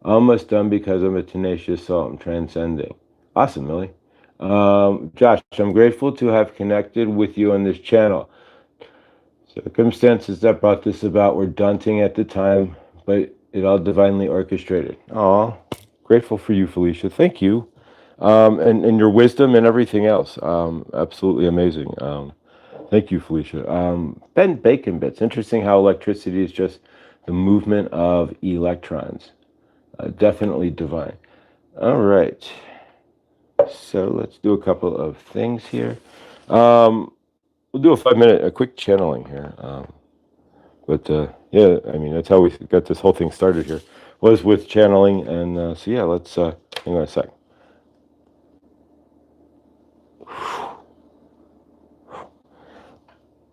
Almost done because I'm a tenacious soul. I'm transcending. Awesome, Millie. Josh, I'm grateful to have connected with you on this channel. Circumstances that brought this about were daunting at the time, but it all divinely orchestrated. Aw, grateful for you, Felicia. Thank you. And your wisdom and everything else. Absolutely amazing. Thank you, Felicia. Ben Bacon bits. Interesting how electricity is just the movement of electrons. Definitely divine. All right. So let's do a couple of things here. We'll do a 5 minute, a quick channeling here. But yeah, I mean, that's how we got this whole thing started here, was with channeling. And so yeah, let's hang on a sec.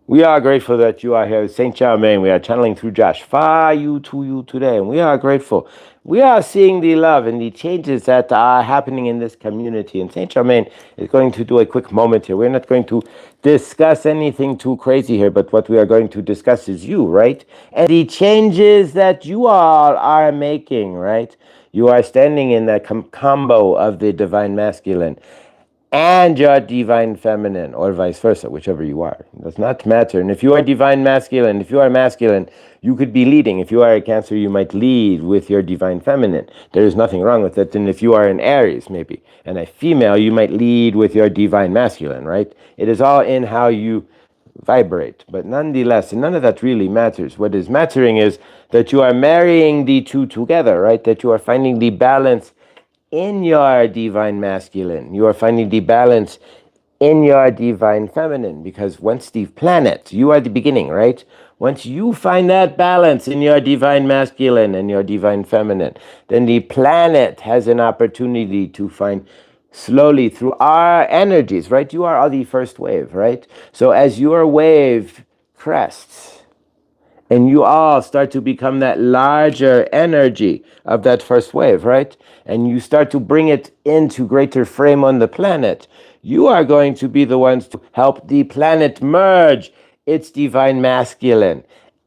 We are grateful that you are here, Saint Germain. We are channeling through Josh for you to you today, and we are grateful. We are seeing the love and the changes that are happening in this community. And Saint Germain is going to do a quick moment here. We're not going to discuss anything too crazy here, but what we are going to discuss is you, right? And the changes that you all are making, right? You are standing in the combo of the divine masculine and your divine feminine, or vice versa, whichever you are. It does not matter. And if you are divine masculine, if you are masculine, you could be leading. If you are a Cancer, you might lead with your divine feminine. There is nothing wrong with that. And if you are an Aries, maybe, and a female, you might lead with your divine masculine, right? It is all in how you vibrate. But nonetheless, none of that really matters. What is mattering is that you are marrying the two together, right? That you are finding the balance in your divine masculine. You are finding the balance in your divine feminine, because once the planet, you are the beginning, right? Once you find that balance in your divine masculine and your divine feminine, then the planet has an opportunity to find slowly through our energies, right? You are the first wave, right? So as your wave crests, and you all start to become that larger energy of that first wave, right? And you start to bring it into greater frame on the planet. You are going to be the ones to help the planet merge its divine masculine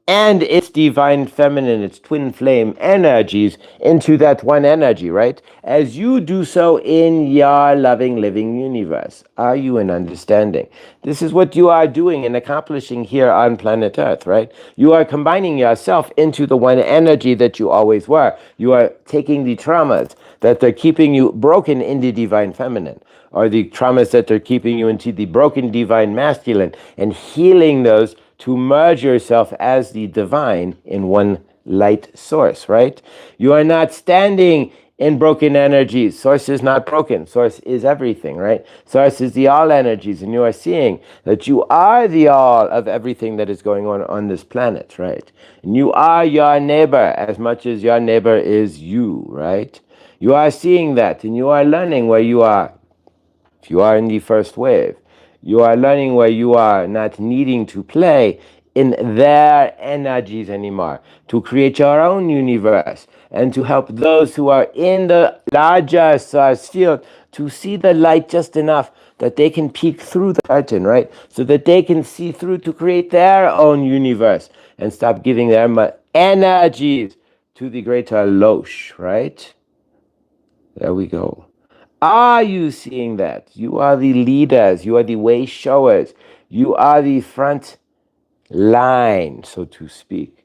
and its divine feminine, its twin flame energies into that one energy, right? As you do so in your loving, living universe. Are you in understanding? This is what you are doing and accomplishing here on planet Earth, right? You are combining yourself into the one energy that you always were. You are taking the traumas that are keeping you broken in the divine feminine, or the traumas that are keeping you into the broken divine masculine, and healing those to merge yourself as the divine in one light source, right? You are not standing in broken energies. Source is not broken. Source is everything, right? Source is the all energies, and you are seeing that you are the all of everything that is going on this planet, right? And you are your neighbor as much as your neighbor is you, right? You are seeing that, and you are learning where you are. If you are in the first wave, you are learning where you are not needing to play in their energies anymore, to create your own universe and to help those who are in the larger source field to see the light just enough that they can peek through the curtain, right? So that they can see through to create their own universe and stop giving their energies to the greater Losh, right? There we go. Are you seeing that? You are the leaders. You are the way showers. You are the front line, so to speak.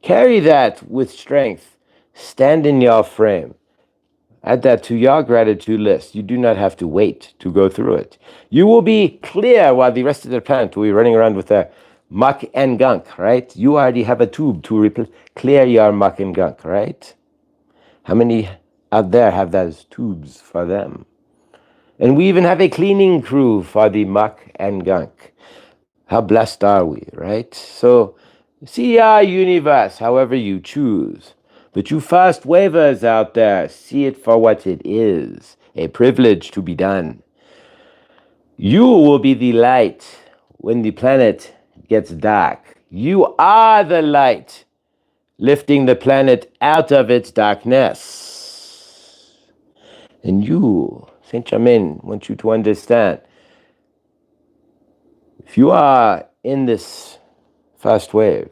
Carry that with strength. Stand in your frame. Add that to your gratitude list. You do not have to wait to go through it. You will be clear while the rest of the planet will be running around with their muck and gunk, right? You already have a tube to clear your muck and gunk, right? How many out there have those tubes for them? And we even have a cleaning crew for the muck and gunk. How blessed are we, right? So see our universe however you choose. But you first wavers out there, see it for what it is, a privilege to be done. You will be the light when the planet gets dark. You are the light, lifting the planet out of its darkness. And you, Saint Germain, want you to understand, if you are in this first wave,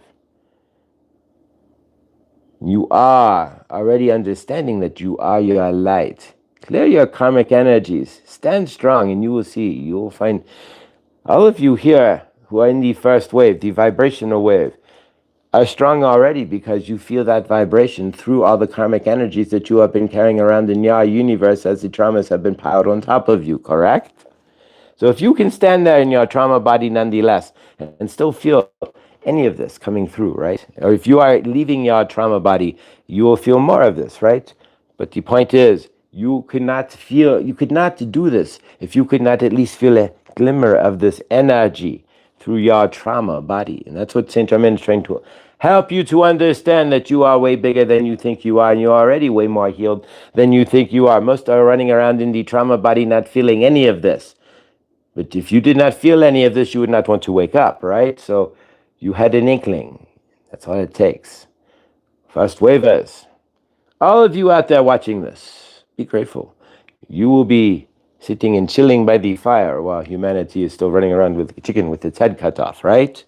you are already understanding that you are your light. Clear your karmic energies. Stand strong and you will see. You will find all of you here who are in the first wave, the vibrational wave, are strong already because you feel that vibration through all the karmic energies that you have been carrying around in your universe as the traumas have been piled on top of you, correct? So if you can stand there in your trauma body nonetheless and still feel any of this coming through, right? Or if you are leaving your trauma body, you will feel more of this, right? But the point is, you could not do this if you could not at least feel a glimmer of this energy through your trauma body. And that's what Saint Germain is trying to help you to understand, that you are way bigger than you think you are, and you're already way more healed than you think you are. Most are running around in the trauma body not feeling any of this. But if you did not feel any of this, you would not want to wake up, right? So you had an inkling. That's all it takes. First wavers. All of you out there watching this, be grateful. You will be sitting and chilling by the fire while humanity is still running around with a chicken with its head cut off, right?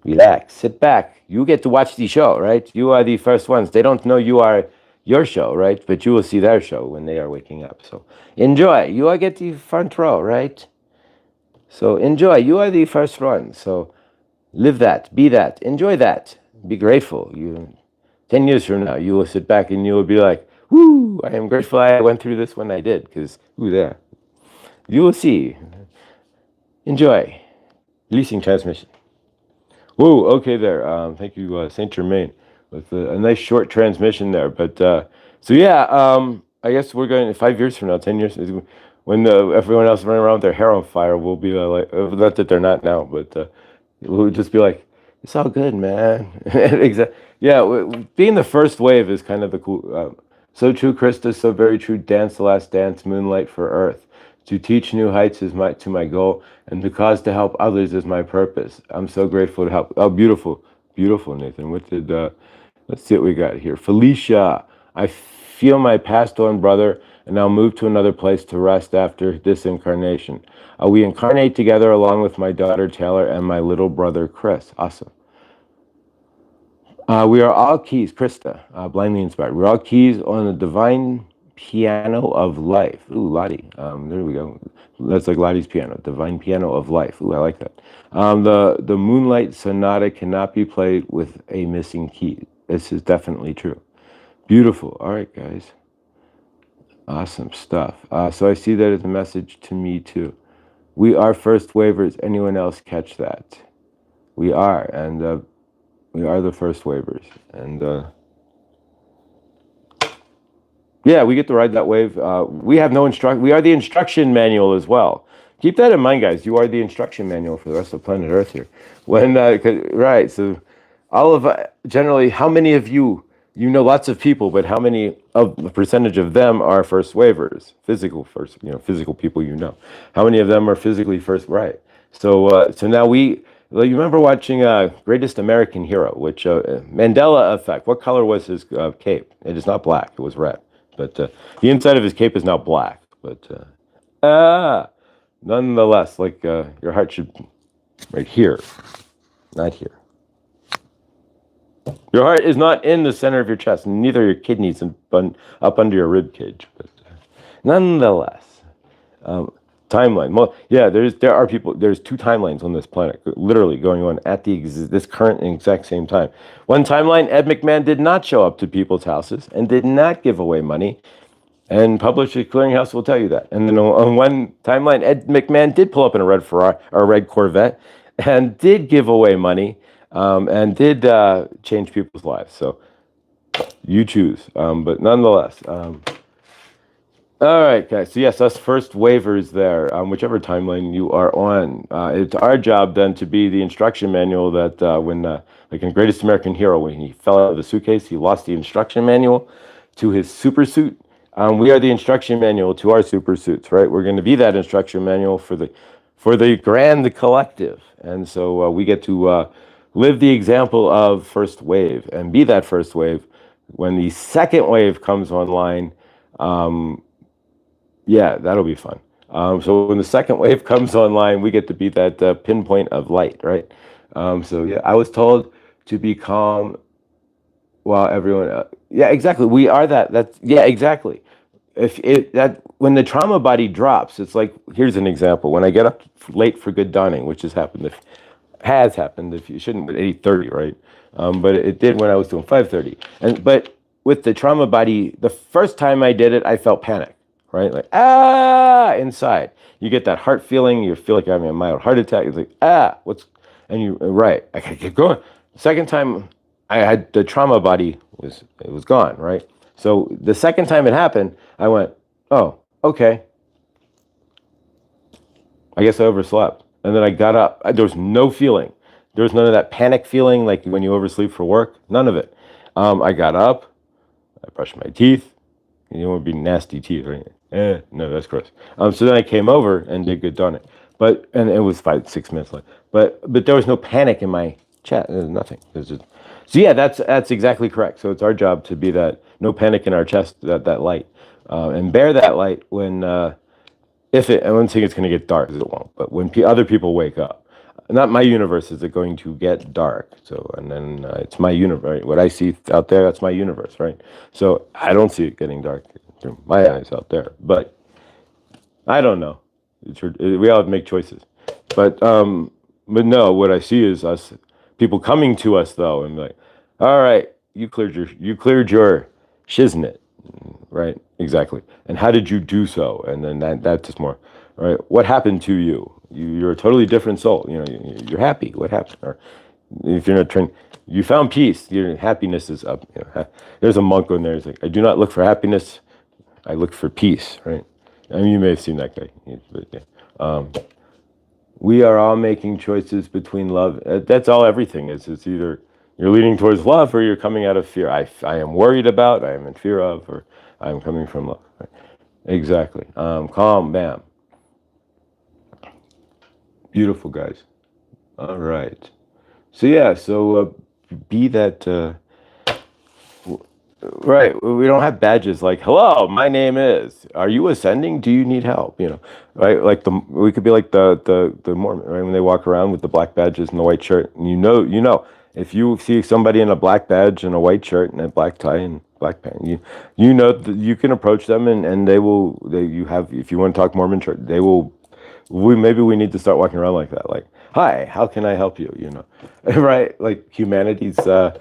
Relax, sit back. You get to watch the show, right? You are the first ones. They don't know you are your show, right? But you will see their show when they are waking up. So enjoy. You are get the front row, right? So enjoy. You are the first one. So live that, be that, enjoy that, be grateful. 10 years from now, you will sit back and you will be like, whoo, I am grateful I went through this when I did, because, there. You will see. Enjoy. Releasing transmission. Whoa, okay there. Thank you, Saint Germain, with a nice short transmission there. But, I guess we're going 5 years from now, 10 years, when everyone else running around with their hair on fire, we'll be like, not that they're not now, but we'll just be like, it's all good, man. Exactly. Yeah, being the first wave is kind of the cool. So true, Krista, so very true. Dance the last dance, moonlight for earth. To teach new heights is my goal, and the cause to help others is my purpose. I'm so grateful to help. Oh, beautiful, beautiful, Nathan. Let's see what we got here. Felicia, I feel my passed on brother, and I'll move to another place to rest after this incarnation. We incarnate together along with my daughter Taylor and my little brother Chris. Awesome. We are all keys, Krista, blindly inspired. We're all keys on the divine piano of life. Ooh, Lottie. There we go. That's like Lottie's piano, divine piano of life. Ooh, I like that. The Moonlight Sonata cannot be played with a missing key. This is definitely true. Beautiful. All right, guys. Awesome stuff. So I see that as a message to me too. We are first wavers. Anyone else catch that? We are, and we are the first wavers. And we get to ride that wave. We have no instruction. We are the instruction manual as well. Keep that in mind, guys. You are the instruction manual for the rest of planet Earth here. Right. So all of generally, how many of you know lots of people, but how many of the percentage of them are first wavers? Physical people you know. How many of them are physically first? Right. So now you remember watching Greatest American Hero, which Mandela Effect. What color was his cape? It is not black. It was red. But the inside of his cape is now black. But nonetheless, your heart should right here, not here. Your heart is not in the center of your chest, and neither are your kidneys up under your rib cage. But nonetheless, timeline. Well, there are people. There's two timelines on this planet, literally going on at this current and exact same time. One timeline, Ed McMahon did not show up to people's houses and did not give away money, and Publishers Clearinghouse will tell you that. And then on one timeline, Ed McMahon did pull up in a red Ferrari or a red Corvette, and did give away money, and did change people's lives. So you choose. But nonetheless. All right, guys. So yes, us first waivers there, whichever timeline you are on. It's our job then to be the instruction manual that when, like in Greatest American Hero, when he fell out of the suitcase, he lost the instruction manual to his super suit. We are the instruction manual to our super suits, right? We're going to be that instruction manual for the grand collective. And so we get to live the example of first wave and be that first wave. When the second wave comes online, that'll be fun. So when the second wave comes online, we get to be that pinpoint of light, right? I was told to be calm while everyone. Exactly. We are that. Exactly. When the trauma body drops, it's like, here's an example. When I get up late for good dawning, which has happened. If you shouldn't at 8:30, right? But it did when I was doing 5:30. But with the trauma body, the first time I did it, I felt panic. right? Like inside. You get that heart feeling. You feel like you're having a mild heart attack. It's like what's, and you right. I gotta keep going. Second time, I had the trauma body was gone, right? So the second time it happened, I went, oh, okay. I guess I overslept. And then I got up. There was no feeling. There was none of that panic feeling like when you oversleep for work. None of it. I got up. I brushed my teeth. You don't want to be nasty teeth, right? No, that's gross. So then I came over and did good on it. And it was 5, 6 minutes late. But there was no panic in my chat. There was nothing. There's just, so yeah, that's exactly correct. So it's our job to be that no panic in our chest, that light, and bear that light when if it. I wouldn't think it's going to get dark, 'cause it won't. But when other people wake up, not my universe is it going to get dark. So and then it's my universe. Right? What I see out there, that's my universe, right? So I don't see it getting dark through my eyes out there. But I don't know. We all have to make choices. But no, what I see is us people coming to us though, and like, all right, you cleared your shiznit, right? Exactly. And how did you do so? And then that's just more, right? What happened to you? You're a totally different soul. You know, you're happy. What happened? Or if you're not trying, you found peace. Your happiness is up. You know, there's a monk on there. He's like, I do not look for happiness. I look for peace. Right. I mean, you may have seen that guy. But, yeah. We are all making choices between love. That's all everything is. It's either you're leaning towards love or you're coming out of fear. I am worried about, I am in fear of, or I'm coming from love. Right? Exactly. Calm, bam. Beautiful, guys. All right. So yeah, be that... Right. We don't have badges like, hello, my name is, are you ascending? Do you need help? You know, right? Like we could be like the Mormon, right? When they walk around with the black badges and the white shirt, and you know, if you see somebody in a black badge and a white shirt and a black tie and black pants, you know that you can approach them and if you want to talk Mormon church, maybe we need to start walking around like that. Like, hi, how can I help you? You know, right? Like humanity's, I'm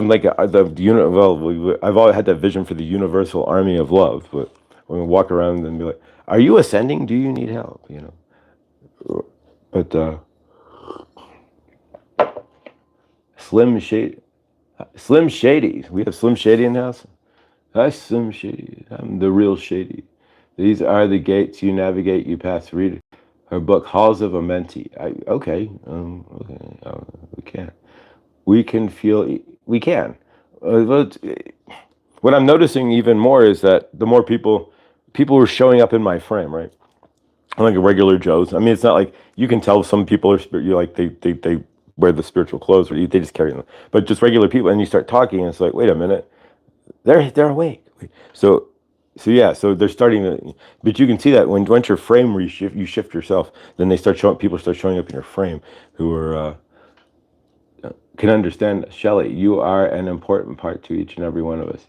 like I've always had that vision for the universal army of love. But when we walk around and be like, are you ascending? Do you need help? You know, but Slim Shady. We have Slim Shady in the house. Hi, Slim Shady. I'm the real Shady. These are the gates you navigate. You pass. Read her book, Halls of Amenti. Okay. We can. We can feel. We can. What I'm noticing even more is that the more people are showing up in my frame, right? I'm like a regular Joe's. I mean, it's not like you can tell some people are you like they wear the spiritual clothes or they just carry them, but just regular people. And you start talking, and it's like, wait a minute, they're awake. So yeah, so they're starting to, but you can see that once your frame you shift yourself, then people start showing up in your frame who are can understand. Shelley, you are an important part to each and every one of us.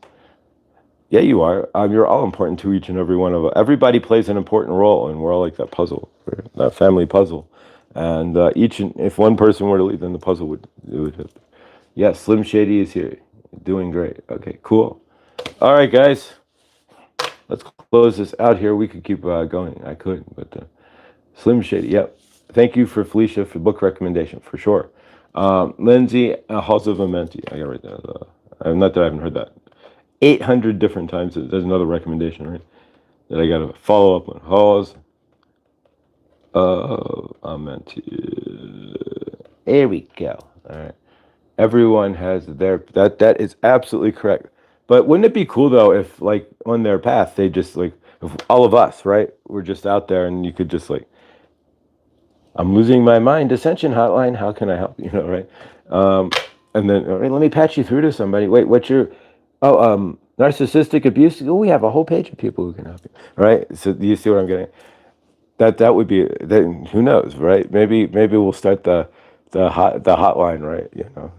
Yeah, you are. You're all important to each and every one of us. Everybody plays an important role, and we're all like that puzzle, that family puzzle. And if one person were to leave, then the puzzle would. Yeah, Slim Shady is here, doing great. Okay, cool. All right, guys, let's close this out here. We could keep going. I could, but Slim Shady. Yep. Thank you for Felicia for book recommendation for sure. Lindsay, Halls of Amenti. I got right there. Not that I haven't heard that 800 different times. There's another recommendation, right? That I got to follow up on. Halls of Amenti. There we go. All right. Everyone has that is absolutely correct. But wouldn't it be cool though if like on their path they just like if all of us, right? We're just out there and you could just like, I'm losing my mind. Ascension hotline. How can I help? You know, right? And then all right, let me patch you through to somebody. Wait, what's your? Oh, narcissistic abuse. Oh, we have a whole page of people who can help you. Right? So do you see what I'm getting? That would be. Then who knows, right? Maybe we'll start the hotline, right? You know,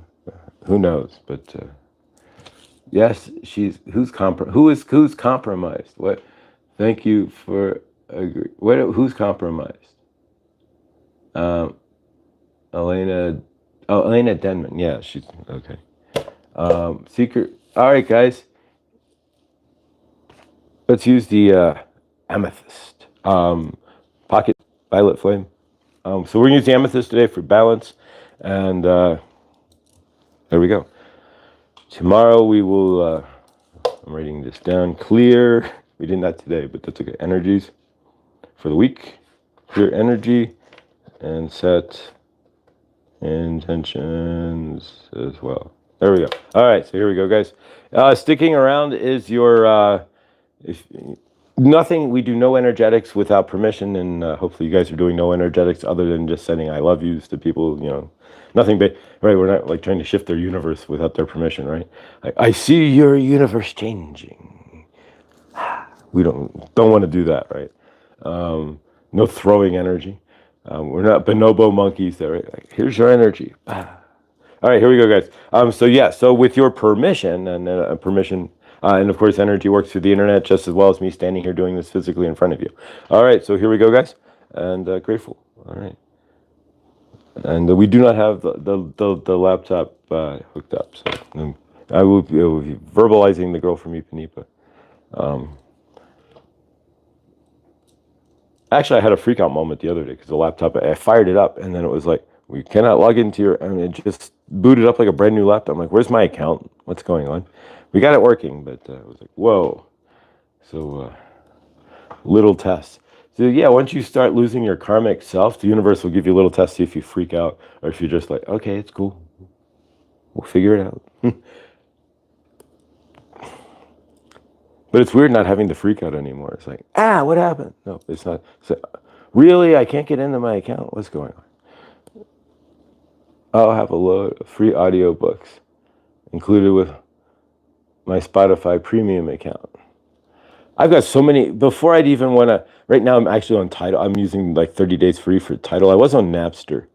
who knows? But yes, who's compromised? What? Thank you for agree. Who's compromised? Elena Denman. Yeah, she's okay. Secret. All right, guys. Let's use the amethyst. Pocket violet flame. So we're going to use the amethyst today for balance. And there we go. Tomorrow we will, I'm writing this down, clear. We did that today, but that's okay. Energies for the week. Clear energy and set intentions as well. There we go. All right, so here we go, guys. Sticking around is your... if nothing, we do no energetics without permission, and hopefully you guys are doing no energetics other than just sending I love yous to people, nothing big, right? We're not like trying to shift their universe without their permission, right? I see your universe changing. We don't want to do that, right? No throwing energy. We're not bonobo monkeys there, right? Like, here's your energy. All right, here we go, guys. So with your permission and permission, and of course, energy works through the internet just as well as me standing here doing this physically in front of you. All right, so here we go, guys, and grateful. All right, and we do not have the laptop hooked up, so I will be verbalizing the girl from Ipanema. Actually, I had a freak out moment the other day because the laptop, I fired it up, and then it was like, we cannot log into your, and it just booted up like a brand new laptop. I'm like, where's my account? What's going on? We got it working, but I was like, whoa. So, little test. So yeah, once you start losing your karmic self, the universe will give you a little test, see if you freak out, or if you're just like, okay, it's cool. We'll figure it out. But it's weird not having to freak out anymore. It's like, what happened? No, it's not. So, really, I can't get into my account. What's going on? I'll have a load of free audiobooks included with my Spotify premium account. I've got so many, before I'd even want to, right now I'm actually on Tidal. I'm using like 30 days free for Tidal. I was on Napster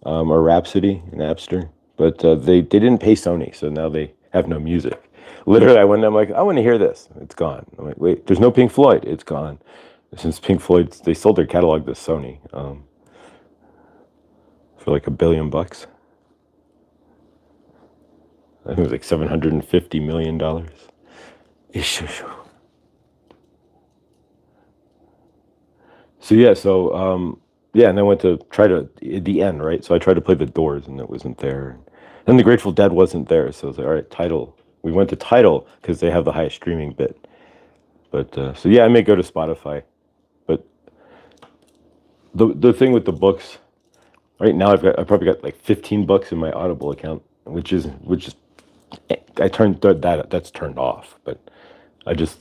or Rhapsody, Napster, but they didn't pay Sony, so now they have no music. Literally, I went, I'm like, I want to hear this. It's gone. I'm like, wait, there's no Pink Floyd. It's gone. Since Pink Floyd, they sold their catalog to Sony for like $1 billion. I think it was like $750 million. So yeah, and I went to try to, at the end, right? So I tried to play the Doors, and it wasn't there. And the Grateful Dead wasn't there, so I was like, all right, Tidal. We went to Tidal because they have the highest streaming bit. But so yeah, I may go to Spotify. But the thing with the books, right now I probably got like 15 books in my Audible account, which is I turned that's turned off. But I just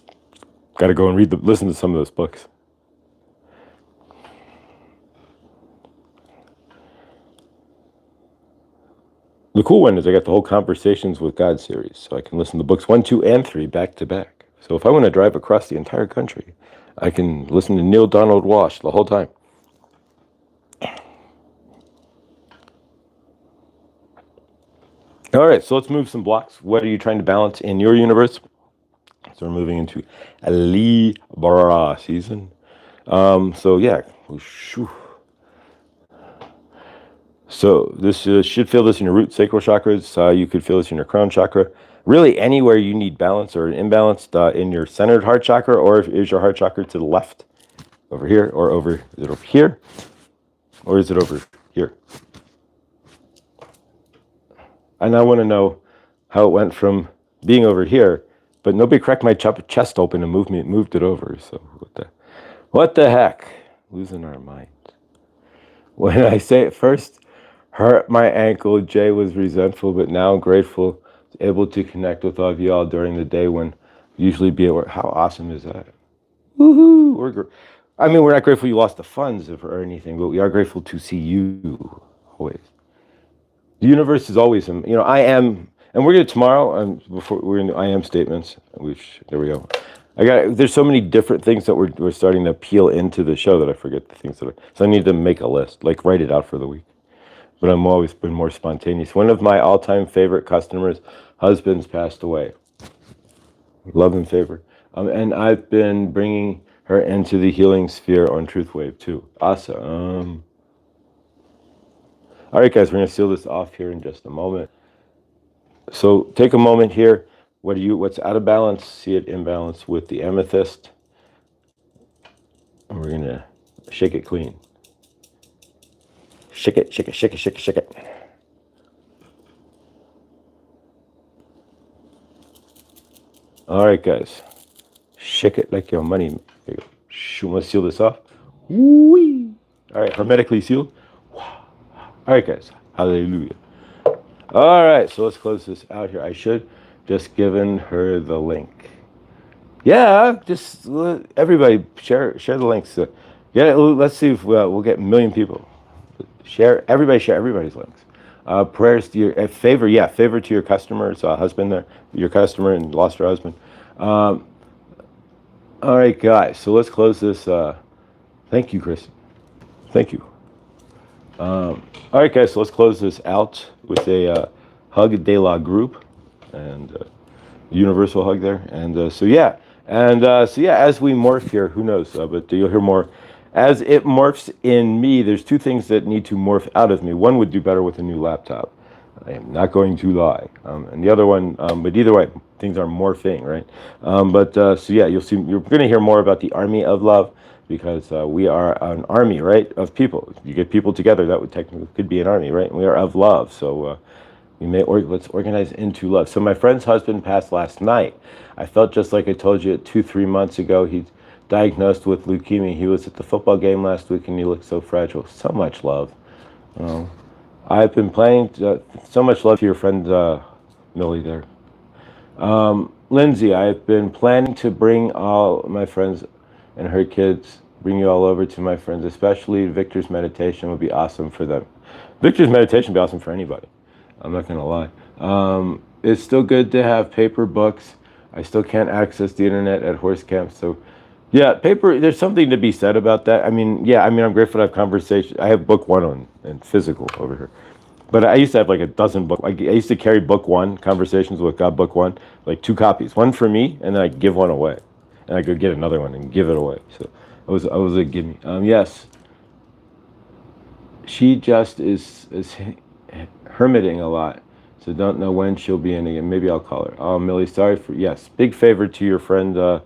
got to go and listen to some of those books. The cool one is I got the whole Conversations with God series, so I can listen to books 1, 2, and 3 back to back. So if I want to drive across the entire country, I can listen to Neil Donald Walsh the whole time. All right, so let's move some blocks. What are you trying to balance in your universe? So we're moving into a Libra season. So yeah. So this should feel this in your root sacral chakras. You could feel this in your crown chakra. Really anywhere you need balance or an imbalance in your centered heart chakra, or is your heart chakra to the left, over here, or is it over here, or is it over here? And I want to know how it went from being over here, but nobody cracked my chest open and moved it over. So what the heck? Losing our mind. When I say it first, hurt my ankle. Jay was resentful, but now grateful, able to connect with all of y'all during the day when usually be at work. How awesome is that? Woohoo! We're not grateful you lost the funds or anything, but we are grateful to see you always. The universe is always, I am, and we're going to tomorrow, before we're in the I am statements, which, there we go. There's so many different things that we're starting to peel into the show that I forget the things that so I need to make a list, like write it out for the week. But I'm always been more spontaneous. One of my all-time favorite customers' husbands passed away. Love and favor. And I've been bringing her into the healing sphere on Truth Wave too. Awesome. All right, guys, we're going to seal this off here in just a moment. So take a moment here. What's out of balance? See it in balance with the amethyst. And we're gonna shake it clean. Shake it, shake it, shake it, shake it, shake it. All right, guys. Shake it like your money. There you go. Want to seal this off? Woo-wee. All right, hermetically sealed. All right, guys. Hallelujah. All right, so let's close this out here. I should just given her the link. Yeah, just everybody share the links. Yeah, let's see if we'll get 1 million people. Share everybody's links. Prayers to your favor to your customer's husband there, your customer and lost her husband. All right, guys. So let's close this. Thank you, Chris. Thank you. All right, guys. So let's close this out with a hug de la group and universal hug there. And so yeah, as we morph here, who knows? But you'll hear more. As it morphs in me, there's two things that need to morph out of me. One would do better with a new laptop. I am not going to lie. And the other one, but either way, things are morphing, right? So yeah, you'll see. You're going to hear more about the army of love because we are an army, right, of people. If you get people together, that would technically could be an army, right? And we are of love. So let's organize into love. So my friend's husband passed last night. I felt just like I told you 2-3 months ago. He's diagnosed with leukemia. He was at the football game last week and he looked so fragile. So much love. I've been planning so much love to your friend Millie there. Lindsay, I've been planning to bring all my friends and her kids, bring you all over to my friends, especially Victor's meditation would be awesome for them. Victor's meditation would be awesome for anybody. I'm not going to lie. It's still good to have paper books. I still can't access the internet at horse camp, so yeah, paper, there's something to be said about that. I'm grateful to have conversations. I have book one and physical over here. But I used to have like a dozen books. I used to carry book one, Conversations with God, book one, like 2 copies. One for me, and then I give one away. And I go get another one and give it away. So I was a gimme. Yes. She just is hermiting a lot. So don't know when she'll be in again. Maybe I'll call her. Oh, Millie, sorry for, yes. Big favor to your friend,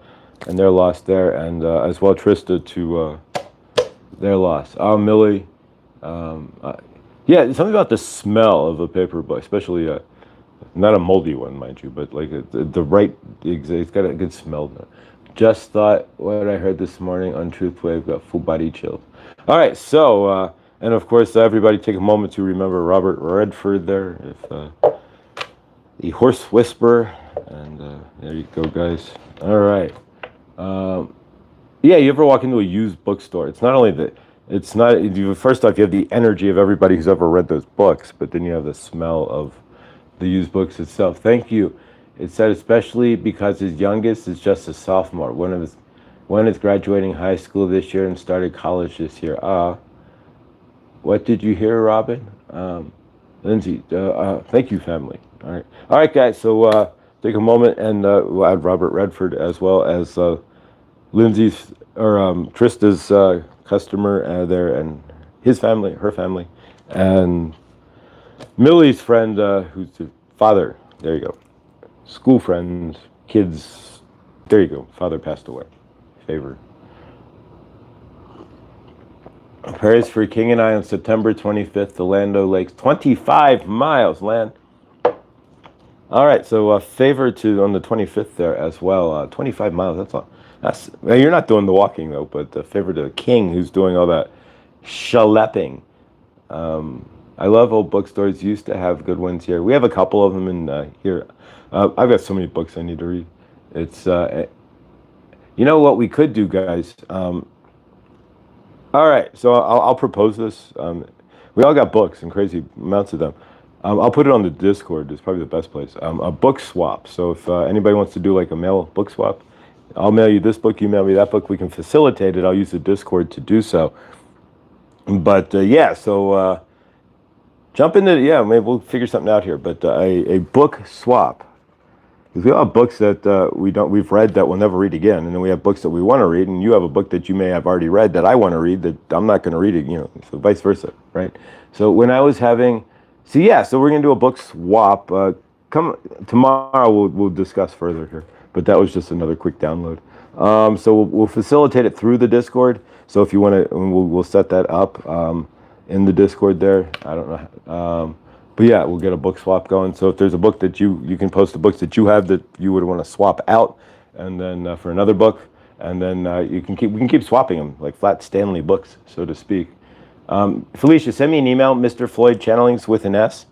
and their loss there, and as well Trista to their loss. Oh, Millie, yeah, something about the smell of a paper book, especially not a moldy one, mind you, but like the right, it's got a good smell there. Just thought what I heard this morning on Truth Wave got full body chills. All right, so and of course everybody take a moment to remember Robert Redford there, the horse whisperer, and there you go, guys. All right. Yeah, you ever walk into a used bookstore? It's not only that, it's not, first off, you have the energy of everybody who's ever read those books, but then you have the smell of the used books itself. Thank you. It said especially because his youngest is just a sophomore. One is graduating high school this year and started college this year. What did you hear, Robin? Lindsay, thank you, family. All right, guys, so take a moment and we'll add Robert Redford as well as Lindsay's or Trista's customer there and his family, her family, and Millie's friend, who's the father. There you go. School friends, kids. There you go. Father passed away. Favor. Prayers for King and I on September 25th to Lando Lakes. 25 miles, land. All right, so favor to on the 25th there as well. 25 miles. That's all. Well, you're not doing the walking though, but favor to the king who's doing all that schlepping. I love old bookstores. Used to have good ones here. We have a couple of them in here. I've got so many books I need to read. It's you know what we could do, guys. All right, so I'll propose this. We all got books and crazy amounts of them. I'll put it on the Discord. It's probably the best place. A book swap. So if anybody wants to do like a mail book swap, I'll mail you this book, you mail me that book. We can facilitate it. I'll use the Discord to do so. But yeah, so jump into it. Yeah, maybe we'll figure something out here. But a book swap. Because we all have books that we've read that we'll never read again, and then we have books that we want to read, and you have a book that you may have already read that I want to read that I'm not going to read it, so vice versa, right? So when I was having, so we're going to do a book swap. Come tomorrow, we'll discuss further here, but that was just another quick download. So we'll facilitate it through the Discord. So if you want to, we'll set that up in the Discord there. I don't know. But yeah, we'll get a book swap going. So if there's a book that you can post the books that you have that you would want to swap out, and then for another book, and then we can keep swapping them like flat Stanley books, so to speak. Felicia, send me an email, Mr. Floyd Channelings with an S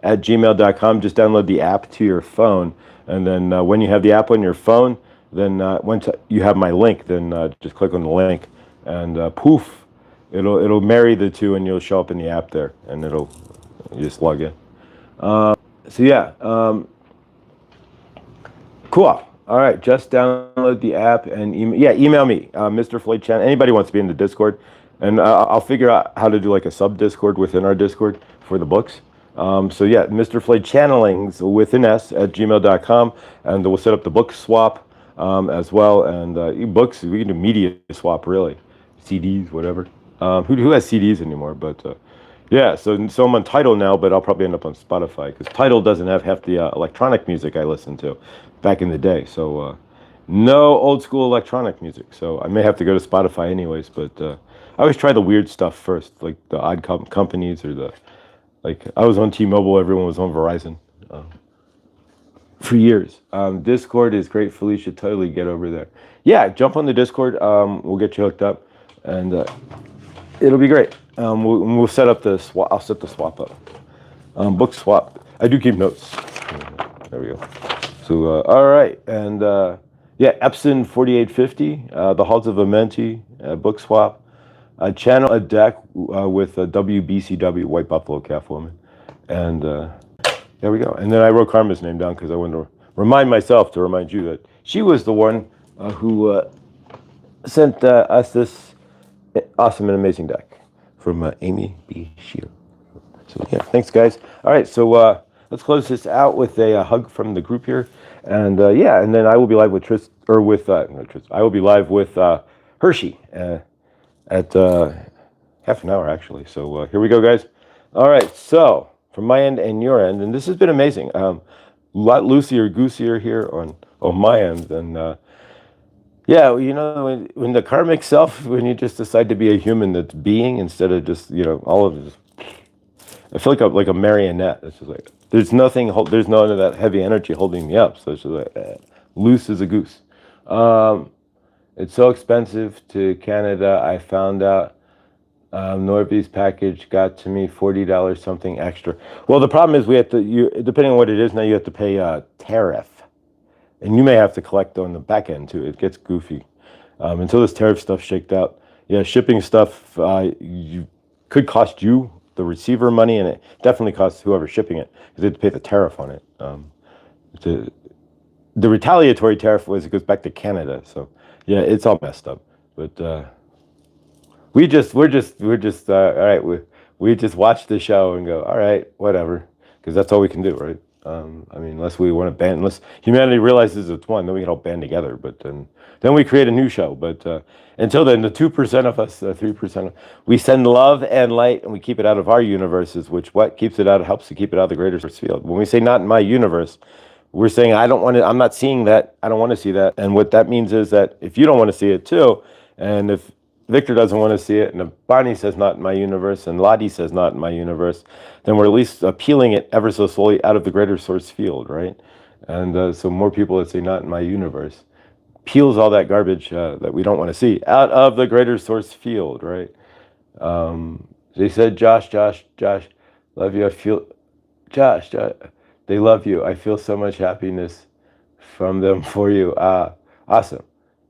at gmail.com. Just download the app to your phone, and then when you have the app on your phone, then once you have my link, then just click on the link, and poof, it'll marry the two, and you'll show up in the app there, and you just log in. So yeah, cool. All right, just download the app and email me, Mr. Floyd Chan. Anybody wants to be in the Discord, and I'll figure out how to do like a sub Discord within our Discord for the books. So yeah, Mr. Floyd Channelings with an S at gmail.com, and we'll set up the book swap as well. And books, we can do media swap, really, CDs, whatever. Who has CDs anymore? But yeah, so I'm on Tidal now, but I'll probably end up on Spotify because Tidal doesn't have half the electronic music I listened to back in the day. So no old school electronic music. So I may have to go to Spotify anyways. But I always try the weird stuff first, like the odd companies or like I was on T-Mobile, everyone was on Verizon for years. Discord is great, Felicia. Totally get over there. Yeah, jump on the Discord. We'll get you hooked up, and it'll be great. We'll set up the swap. I'll set the swap up. Book swap. I do keep notes. There we go. So all right, and yeah, Epson 4850, the Halls of Amenti, book swap. Channel a deck with a WBCW, White Buffalo Calf Woman, and there we go. And then I wrote Karma's name down because I wanted to remind myself to remind you that she was the one who sent us this awesome and amazing deck from Amy B. Shear. So yeah, thanks guys. All right, so let's close this out with a hug from the group here, and yeah, and then I will be live with I will be live with Hershey. At half an hour, actually. So here we go, guys. All right, so from my end and your end, and this has been amazing. A lot goosier here on my end. And yeah, you know, when the karmic self, when you just decide to be a human that's being instead of just, you know, all of this, I feel like a marionette. It's just like, there's none of that heavy energy holding me up. So it's just like, loose as a goose. It's so expensive to Canada. I found out Norby's package got to me $40 something extra. Well, the problem is we have to, depending on what it is now, you have to pay a tariff. And you may have to collect on the back end too. It gets goofy. Until this tariff stuff shaked out. Yeah, shipping stuff could cost you, the receiver, money, and it definitely costs whoever's shipping it because they have to pay the tariff on it. The retaliatory tariff it goes back to Canada. So yeah, it's all messed up. But we're just all right. We just watch the show and go, all right, whatever, because that's all we can do, right? I mean, unless we want to ban, unless humanity realizes it's one, then we can all band together. But then we create a new show. But until then, the 2% of us, 3%, we send love and light, and we keep it out of our universes. Which keeps it out helps to keep it out of the greater source field. When we say not in my universe, we're saying I don't want to. I'm not seeing that. I don't want to see that. And what that means is that if you don't want to see it too, and if Victor doesn't want to see it, and if Barney says not in my universe, and Lottie says not in my universe, then we're at least peeling it ever so slowly out of the greater source field, right? And so more people that say not in my universe peels all that garbage that we don't want to see out of the greater source field, right? They said, Josh, love you. I feel, Josh, they love you. I feel so much happiness from them for you. Awesome.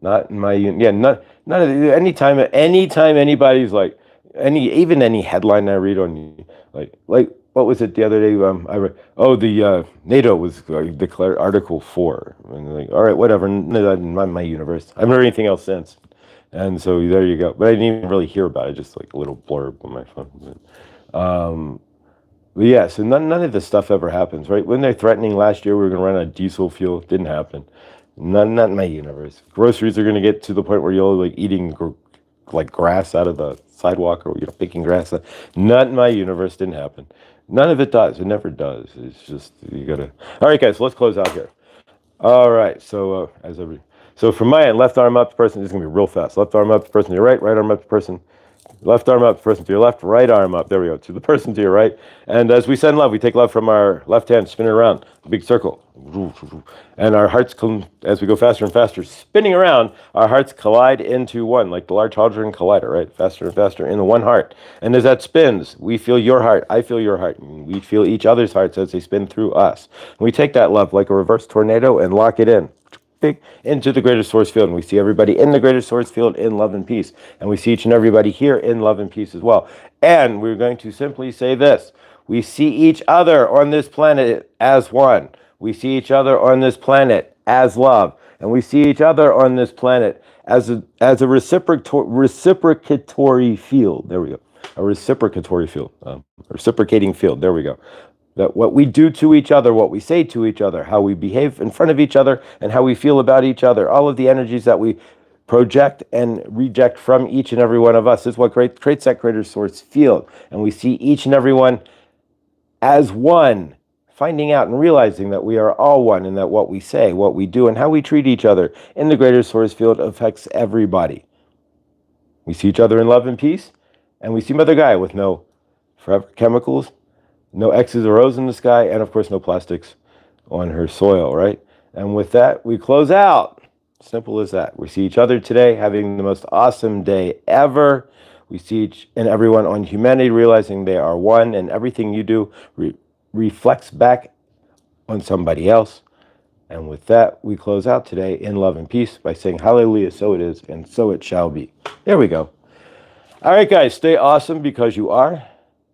Not in my anytime anybody's like even any headline I read on like what was it the other day? I read the NATO was declared Article 4, and like, all right, whatever, not in my universe. I haven't heard anything else since, and so there you go. But I didn't even really hear about it, just like a little blurb on my phone. But yeah, so none of this stuff ever happens, right? When they're threatening last year we were going to run out of diesel fuel, didn't happen. Not in my universe. Groceries are going to get to the point where you're like eating like grass out of the sidewalk, or picking grass. Not in my universe. Didn't happen. None of it does. It never does. It's just you gotta. All right, guys. Let's close out here. All right. So So from my end, left arm up to person, this is going to be real fast. Left arm up to person to your right, right arm up to person. Left arm up, person to your left, right arm up. There we go, to the person to your right. And as we send love, we take love from our left hand, spin it around, big circle. And our hearts, as we go faster and faster, spinning around, our hearts collide into one, like the Large Hadron Collider, right? Faster and faster in the one heart. And as that spins, we feel your heart, I feel your heart, and we feel each other's hearts as they spin through us. And we take that love like a reverse tornado and lock it in. Into the greater source field, and we see everybody in the greater source field in love and peace, and we see each and everybody here in love and peace as well. And we're going to simply say this: we see each other on this planet as one. We see each other on this planet as love, and we see each other on this planet as a reciprocatory field. There we go, a reciprocatory field, reciprocating field. There we go. That what we do to each other, what we say to each other, how we behave in front of each other, and how we feel about each other, all of the energies that we project and reject from each and every one of us is what creates that greater source field. And we see each and every one as one, finding out and realizing that we are all one, and that what we say, what we do, and how we treat each other in the greater source field affects everybody. We see each other in love and peace, and we see Mother Gaia with no forever chemicals, no X's or O's in the sky, and of course no plastics on her soil, right? And with that, we close out. Simple as that. We see each other today having the most awesome day ever. We see each and everyone on humanity realizing they are one, and everything you do reflects back on somebody else. And with that, we close out today in love and peace by saying, hallelujah, so it is, and so it shall be. There we go. All right, guys, stay awesome because you are.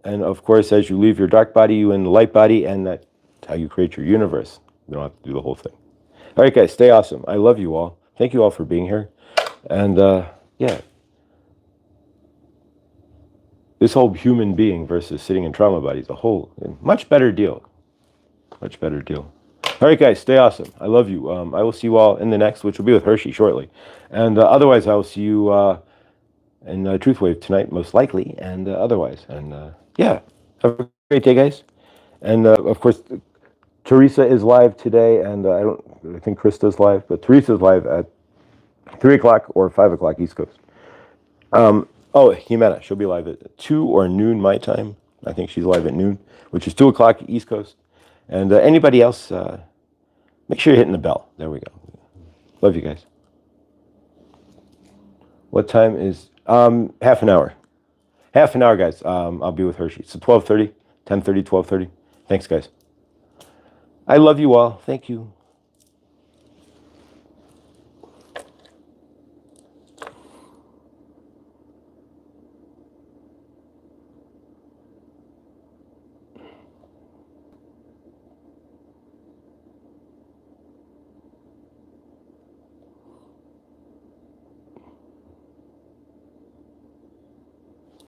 And of course, as you leave your dark body, you in the light body, and that's how you create your universe. You don't have to do the whole thing. All right, guys, stay awesome. I love you all. Thank you all for being here. And yeah, this whole human being versus sitting in trauma body is a whole much better deal. Much better deal. All right, guys, stay awesome. I love you. I will see you all in the next, which will be with Hershey shortly. And otherwise, I will see you in Truth Wave tonight, most likely, and otherwise. And yeah, have a great day, guys. And of course, Teresa is live today, and I think Krista's live, but Teresa's live at 3 o'clock or 5 o'clock East Coast. Oh, Jimena, she'll be live at 2 or noon my time. I think she's live at noon, which is 2 o'clock East Coast. And anybody else, make sure you're hitting the bell. There we go. Love you guys. What time is half an hour? Half an hour, guys. I'll be with Hershey. So 12:30, 10:30, 12:30. Thanks, guys. I love you all. Thank you.